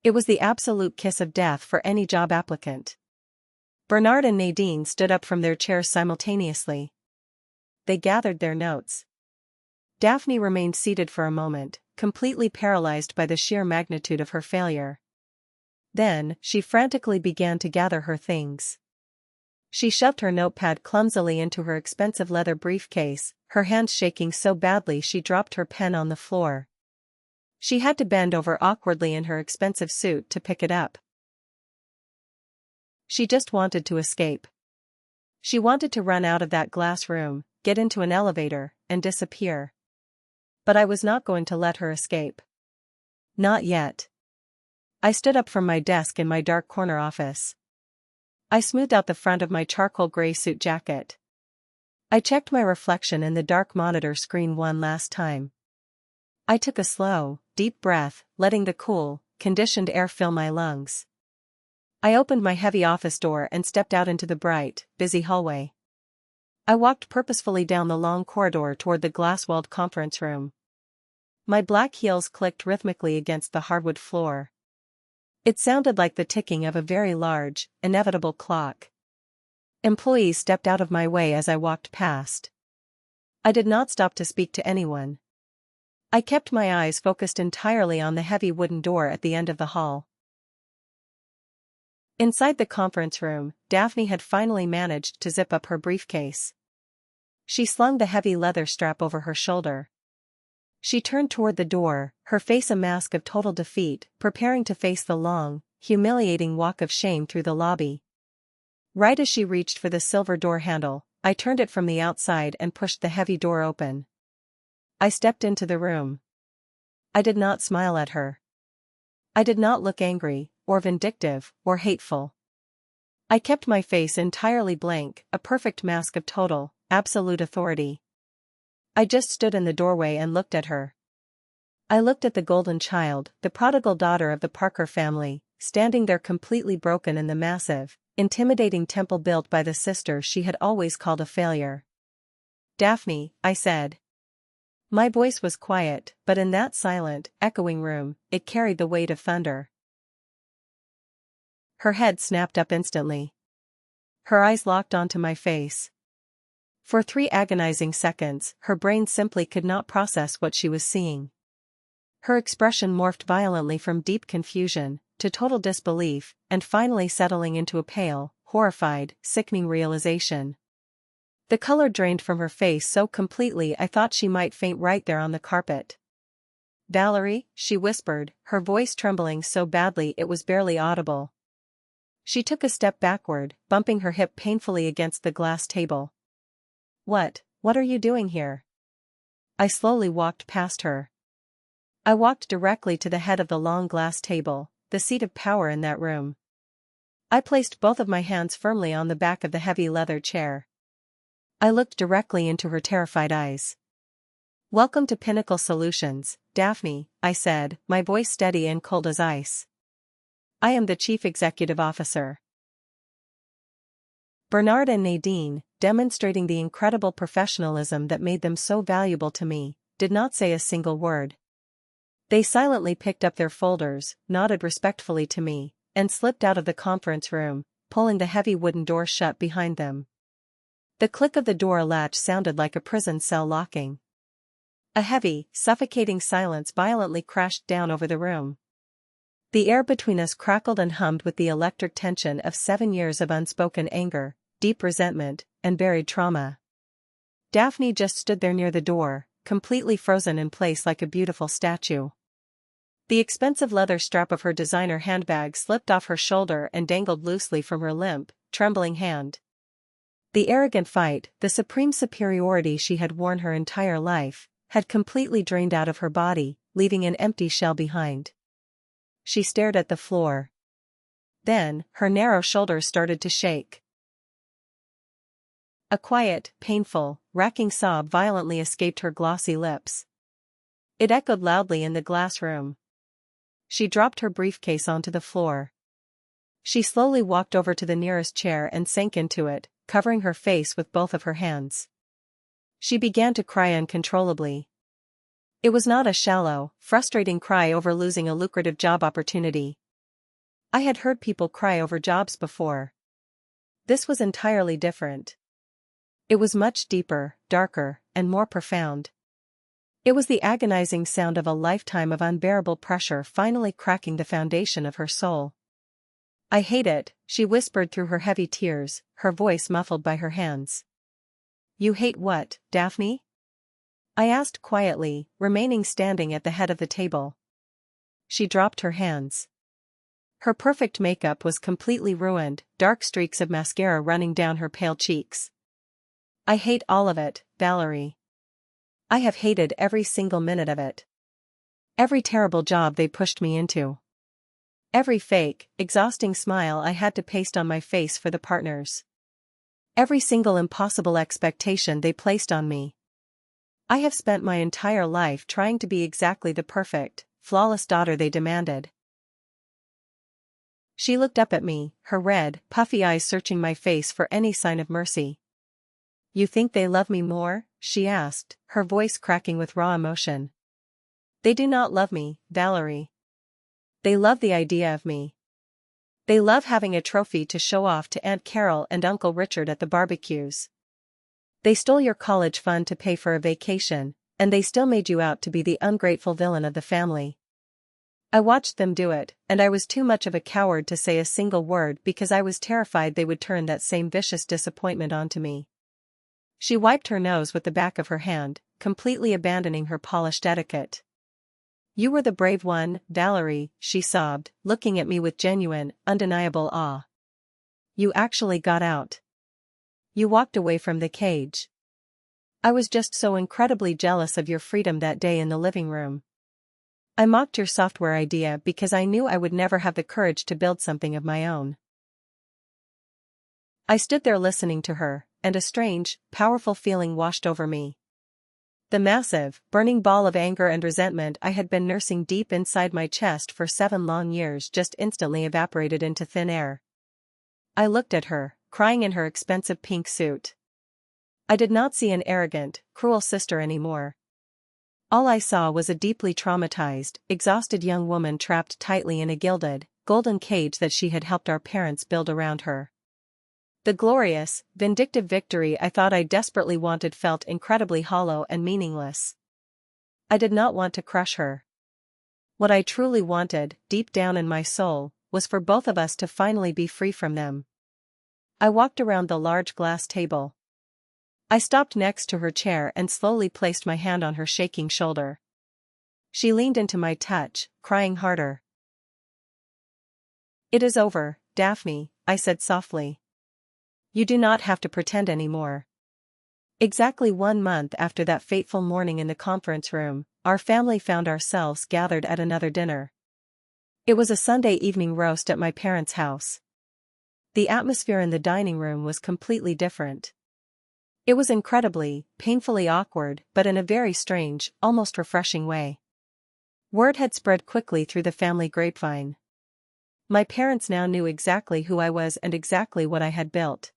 It was the absolute kiss of death for any job applicant. Bernard and Nadine stood up from their chairs simultaneously. They gathered their notes. Daphne remained seated for a moment, completely paralyzed by the sheer magnitude of her failure. Then, she frantically began to gather her things. She shoved her notepad clumsily into her expensive leather briefcase, her hands shaking so badly she dropped her pen on the floor. She had to bend over awkwardly in her expensive suit to pick it up. She just wanted to escape. She wanted to run out of that glass room, get into an elevator, and disappear. But I was not going to let her escape. Not yet. I stood up from my desk in my dark corner office. I smoothed out the front of my charcoal gray suit jacket. I checked my reflection in the dark monitor screen one last time. I took a slow, deep breath, letting the cool, conditioned air fill my lungs. I opened my heavy office door and stepped out into the bright, busy hallway. I walked purposefully down the long corridor toward the glass-walled conference room. My black heels clicked rhythmically against the hardwood floor. It sounded like the ticking of a very large, inevitable clock. Employees stepped out of my way as I walked past. I did not stop to speak to anyone. I kept my eyes focused entirely on the heavy wooden door at the end of the hall. Inside the conference room, Daphne had finally managed to zip up her briefcase. She slung the heavy leather strap over her shoulder. She turned toward the door, her face a mask of total defeat, preparing to face the long, humiliating walk of shame through the lobby. Right as she reached for the silver door handle, I turned it from the outside and pushed the heavy door open. I stepped into the room. I did not smile at her. I did not look angry, or vindictive, or hateful. I kept my face entirely blank, a perfect mask of total, absolute authority. I just stood in the doorway and looked at her. I looked at the golden child, the prodigal daughter of the Parker family, standing there completely broken in the massive, intimidating temple built by the sister she had always called a failure. "Daphne," I said. My voice was quiet, but in that silent, echoing room, it carried the weight of thunder. Her head snapped up instantly. Her eyes locked onto my face. For 3 agonizing seconds, her brain simply could not process what she was seeing. Her expression morphed violently from deep confusion, to total disbelief, and finally settling into a pale, horrified, sickening realization. The color drained from her face so completely I thought she might faint right there on the carpet. "Valerie," she whispered, her voice trembling so badly it was barely audible. She took a step backward, bumping her hip painfully against the glass table. What are you doing here?" I slowly walked past her. I walked directly to the head of the long glass table, the seat of power in that room. I placed both of my hands firmly on the back of the heavy leather chair. I looked directly into her terrified eyes. "Welcome to Pinnacle Solutions, Daphne," I said, my voice steady and cold as ice. "I am the Chief Executive Officer." Bernard and Nadine, demonstrating the incredible professionalism that made them so valuable to me, did not say a single word. They silently picked up their folders, nodded respectfully to me, and slipped out of the conference room, pulling the heavy wooden door shut behind them. The click of the door latch sounded like a prison cell locking. A heavy, suffocating silence violently crashed down over the room. The air between us crackled and hummed with the electric tension of 7 years of unspoken anger, deep resentment, and buried trauma. Daphne just stood there near the door, completely frozen in place like a beautiful statue. The expensive leather strap of her designer handbag slipped off her shoulder and dangled loosely from her limp, trembling hand. The arrogant fight, the supreme superiority she had worn her entire life, had completely drained out of her body, leaving an empty shell behind. She stared at the floor. Then, her narrow shoulders started to shake. A quiet, painful, racking sob violently escaped her glossy lips. It echoed loudly in the glass room. She dropped her briefcase onto the floor. She slowly walked over to the nearest chair and sank into it, covering her face with both of her hands. She began to cry uncontrollably. It was not a shallow, frustrating cry over losing a lucrative job opportunity. I had heard people cry over jobs before. This was entirely different. It was much deeper, darker, and more profound. It was the agonizing sound of a lifetime of unbearable pressure finally cracking the foundation of her soul. "I hate it," she whispered through her heavy tears, her voice muffled by her hands. "You hate what, Daphne?" I asked quietly, remaining standing at the head of the table. She dropped her hands. Her perfect makeup was completely ruined, dark streaks of mascara running down her pale cheeks. "I hate all of it, Valerie. I have hated every single minute of it. Every terrible job they pushed me into. Every fake, exhausting smile I had to paste on my face for the partners. Every single impossible expectation they placed on me. I have spent my entire life trying to be exactly the perfect, flawless daughter they demanded." She looked up at me, her red, puffy eyes searching my face for any sign of mercy. "You think they love me more?" she asked, her voice cracking with raw emotion. "They do not love me, Valerie. They love the idea of me. They love having a trophy to show off to Aunt Carol and Uncle Richard at the barbecues. They stole your college fund to pay for a vacation, and they still made you out to be the ungrateful villain of the family. I watched them do it, and I was too much of a coward to say a single word because I was terrified they would turn that same vicious disappointment onto me." She wiped her nose with the back of her hand, completely abandoning her polished etiquette. "You were the brave one, Valerie," she sobbed, looking at me with genuine, undeniable awe. "You actually got out. You walked away from the cage. I was just so incredibly jealous of your freedom that day in the living room. I mocked your software idea because I knew I would never have the courage to build something of my own." I stood there listening to her, and a strange, powerful feeling washed over me. The massive, burning ball of anger and resentment I had been nursing deep inside my chest for 7 long years just instantly evaporated into thin air. I looked at her, crying in her expensive pink suit. I did not see an arrogant, cruel sister anymore. All I saw was a deeply traumatized, exhausted young woman trapped tightly in a gilded, golden cage that she had helped our parents build around her. The glorious, vindictive victory I thought I desperately wanted felt incredibly hollow and meaningless. I did not want to crush her. What I truly wanted, deep down in my soul, was for both of us to finally be free from them. I walked around the large glass table. I stopped next to her chair and slowly placed my hand on her shaking shoulder. She leaned into my touch, crying harder. "It is over, Daphne," I said softly. "You do not have to pretend anymore." Exactly 1 month after that fateful morning in the conference room, our family found ourselves gathered at another dinner. It was a Sunday evening roast at my parents' house. The atmosphere in the dining room was completely different. It was incredibly, painfully awkward, but in a very strange, almost refreshing way. Word had spread quickly through the family grapevine. My parents now knew exactly who I was and exactly what I had built.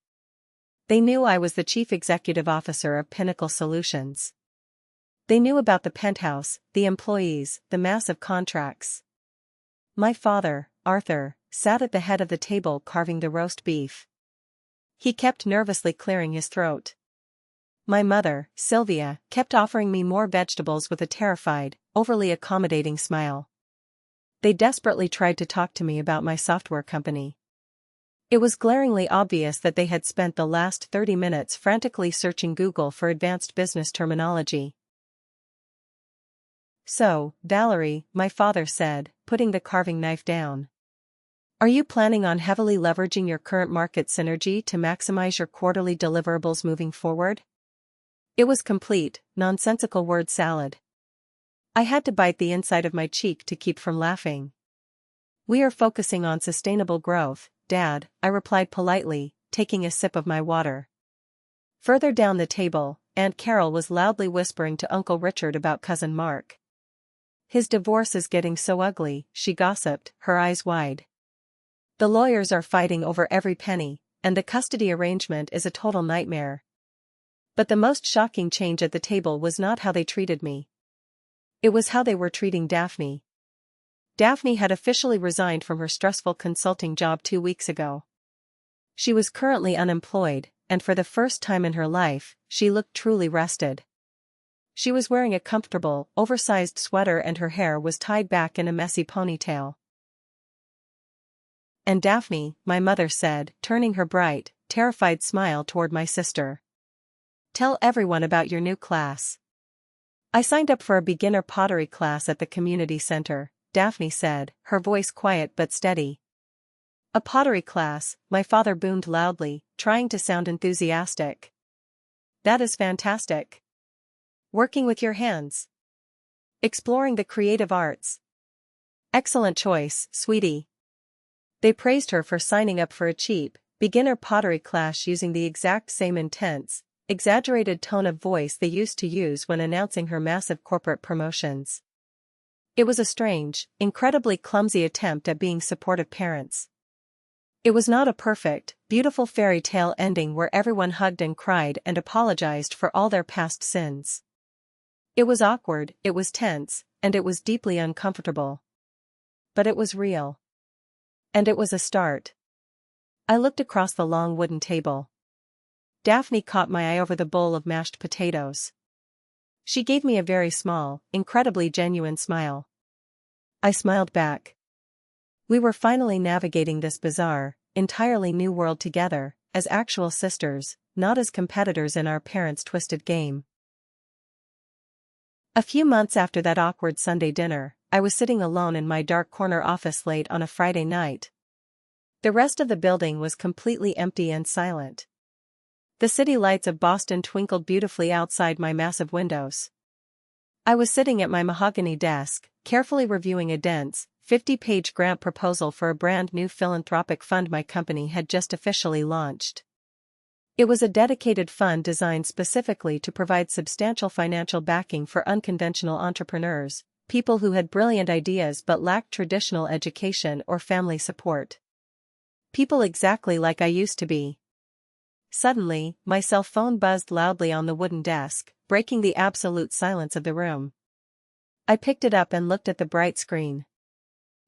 They knew I was the chief executive officer of Pinnacle Solutions. They knew about the penthouse, the employees, the massive contracts. My father, Arthur, sat at the head of the table carving the roast beef. He kept nervously clearing his throat. My mother, Sylvia, kept offering me more vegetables with a terrified, overly accommodating smile. They desperately tried to talk to me about my software company. It was glaringly obvious that they had spent the last 30 minutes frantically searching Google for advanced business terminology. So, Valerie, my father said, putting the carving knife down. Are you planning on heavily leveraging your current market synergy to maximize your quarterly deliverables moving forward? It was complete, nonsensical word salad. I had to bite the inside of my cheek to keep from laughing. We are focusing on sustainable growth, Dad, I replied politely, taking a sip of my water. Further down the table, Aunt Carol was loudly whispering to Uncle Richard about Cousin Mark. His divorce is getting so ugly, she gossiped, her eyes wide. The lawyers are fighting over every penny, and the custody arrangement is a total nightmare. But the most shocking change at the table was not how they treated me. It was how they were treating Daphne. Daphne had officially resigned from her stressful consulting job 2 weeks ago. She was currently unemployed, and for the first time in her life, she looked truly rested. She was wearing a comfortable, oversized sweater and her hair was tied back in a messy ponytail. And Daphne, my mother said, turning her bright, terrified smile toward my sister. Tell everyone about your new class. I signed up for a beginner pottery class at the community center, Daphne said, her voice quiet but steady. A pottery class, my father boomed loudly, trying to sound enthusiastic. That is fantastic. Working with your hands. Exploring the creative arts. Excellent choice, sweetie. They praised her for signing up for a cheap, beginner pottery class using the exact same intense, exaggerated tone of voice they used to use when announcing her massive corporate promotions. It was a strange, incredibly clumsy attempt at being supportive parents. It was not a perfect, beautiful fairy tale ending where everyone hugged and cried and apologized for all their past sins. It was awkward, it was tense, and it was deeply uncomfortable. But it was real. And it was a start. I looked across the long wooden table. Daphne caught my eye over the bowl of mashed potatoes. She gave me a very small, incredibly genuine smile. I smiled back. We were finally navigating this bizarre, entirely new world together, as actual sisters, not as competitors in our parents' twisted game. A few months after that awkward Sunday dinner, I was sitting alone in my dark corner office late on a Friday night. The rest of the building was completely empty and silent. The city lights of Boston twinkled beautifully outside my massive windows. I was sitting at my mahogany desk, carefully reviewing a dense, 50-page grant proposal for a brand new philanthropic fund my company had just officially launched. It was a dedicated fund designed specifically to provide substantial financial backing for unconventional entrepreneurs, people who had brilliant ideas but lacked traditional education or family support. People exactly like I used to be. Suddenly, my cell phone buzzed loudly on the wooden desk, breaking the absolute silence of the room. I picked it up and looked at the bright screen.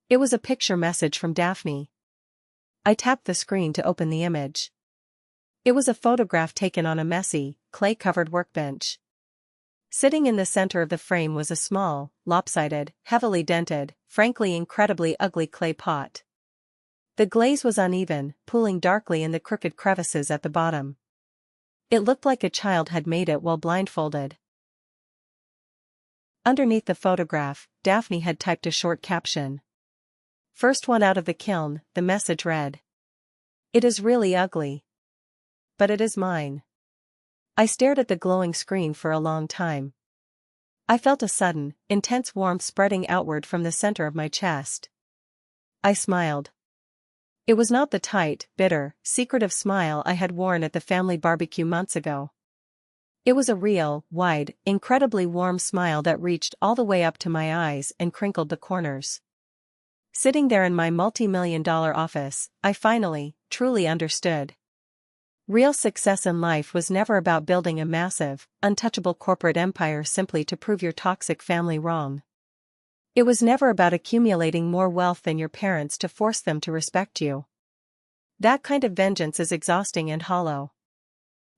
It was a picture message from Daphne. I tapped the screen to open the image. It was a photograph taken on a messy, clay-covered workbench. Sitting in the center of the frame was a small, lopsided, heavily dented, frankly incredibly ugly clay pot. The glaze was uneven, pooling darkly in the crooked crevices at the bottom. It looked like a child had made it while blindfolded. Underneath the photograph, Daphne had typed a short caption. First one out of the kiln, the message read. It is really ugly. But it is mine. I stared at the glowing screen for a long time. I felt a sudden, intense warmth spreading outward from the center of my chest. I smiled. It was not the tight, bitter, secretive smile I had worn at the family barbecue months ago. It was a real, wide, incredibly warm smile that reached all the way up to my eyes and crinkled the corners. Sitting there in my multi-million-dollar office, I finally, truly understood. Real success in life was never about building a massive, untouchable corporate empire simply to prove your toxic family wrong. It was never about accumulating more wealth than your parents to force them to respect you. That kind of vengeance is exhausting and hollow.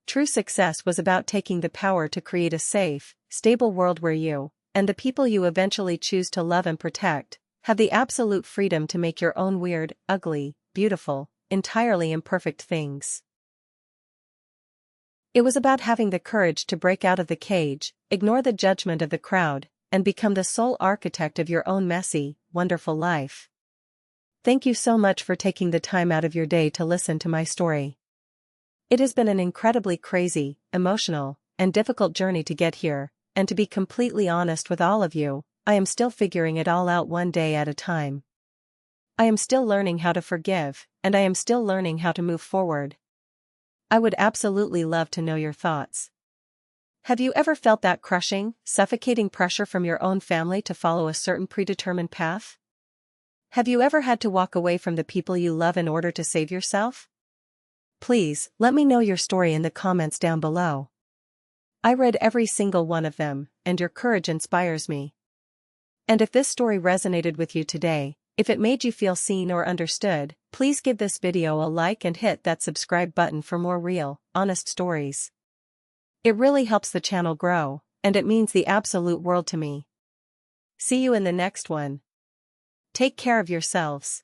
True success was about taking the power to create a safe, stable world where you, and the people you eventually choose to love and protect, have the absolute freedom to make your own weird, ugly, beautiful, entirely imperfect things. It was about having the courage to break out of the cage, ignore the judgment of the crowd, and become the sole architect of your own messy, wonderful life. Thank you so much for taking the time out of your day to listen to my story. It has been an incredibly crazy, emotional, and difficult journey to get here, and to be completely honest with all of you, I am still figuring it all out one day at a time. I am still learning how to forgive, and I am still learning how to move forward. I would absolutely love to know your thoughts. Have you ever felt that crushing, suffocating pressure from your own family to follow a certain predetermined path? Have you ever had to walk away from the people you love in order to save yourself? Please, let me know your story in the comments down below. I read every single one of them, and your courage inspires me. And if this story resonated with you today, if it made you feel seen or understood, please give this video a like and hit that subscribe button for more real, honest stories. It really helps the channel grow, and it means the absolute world to me. See you in the next one. Take care of yourselves.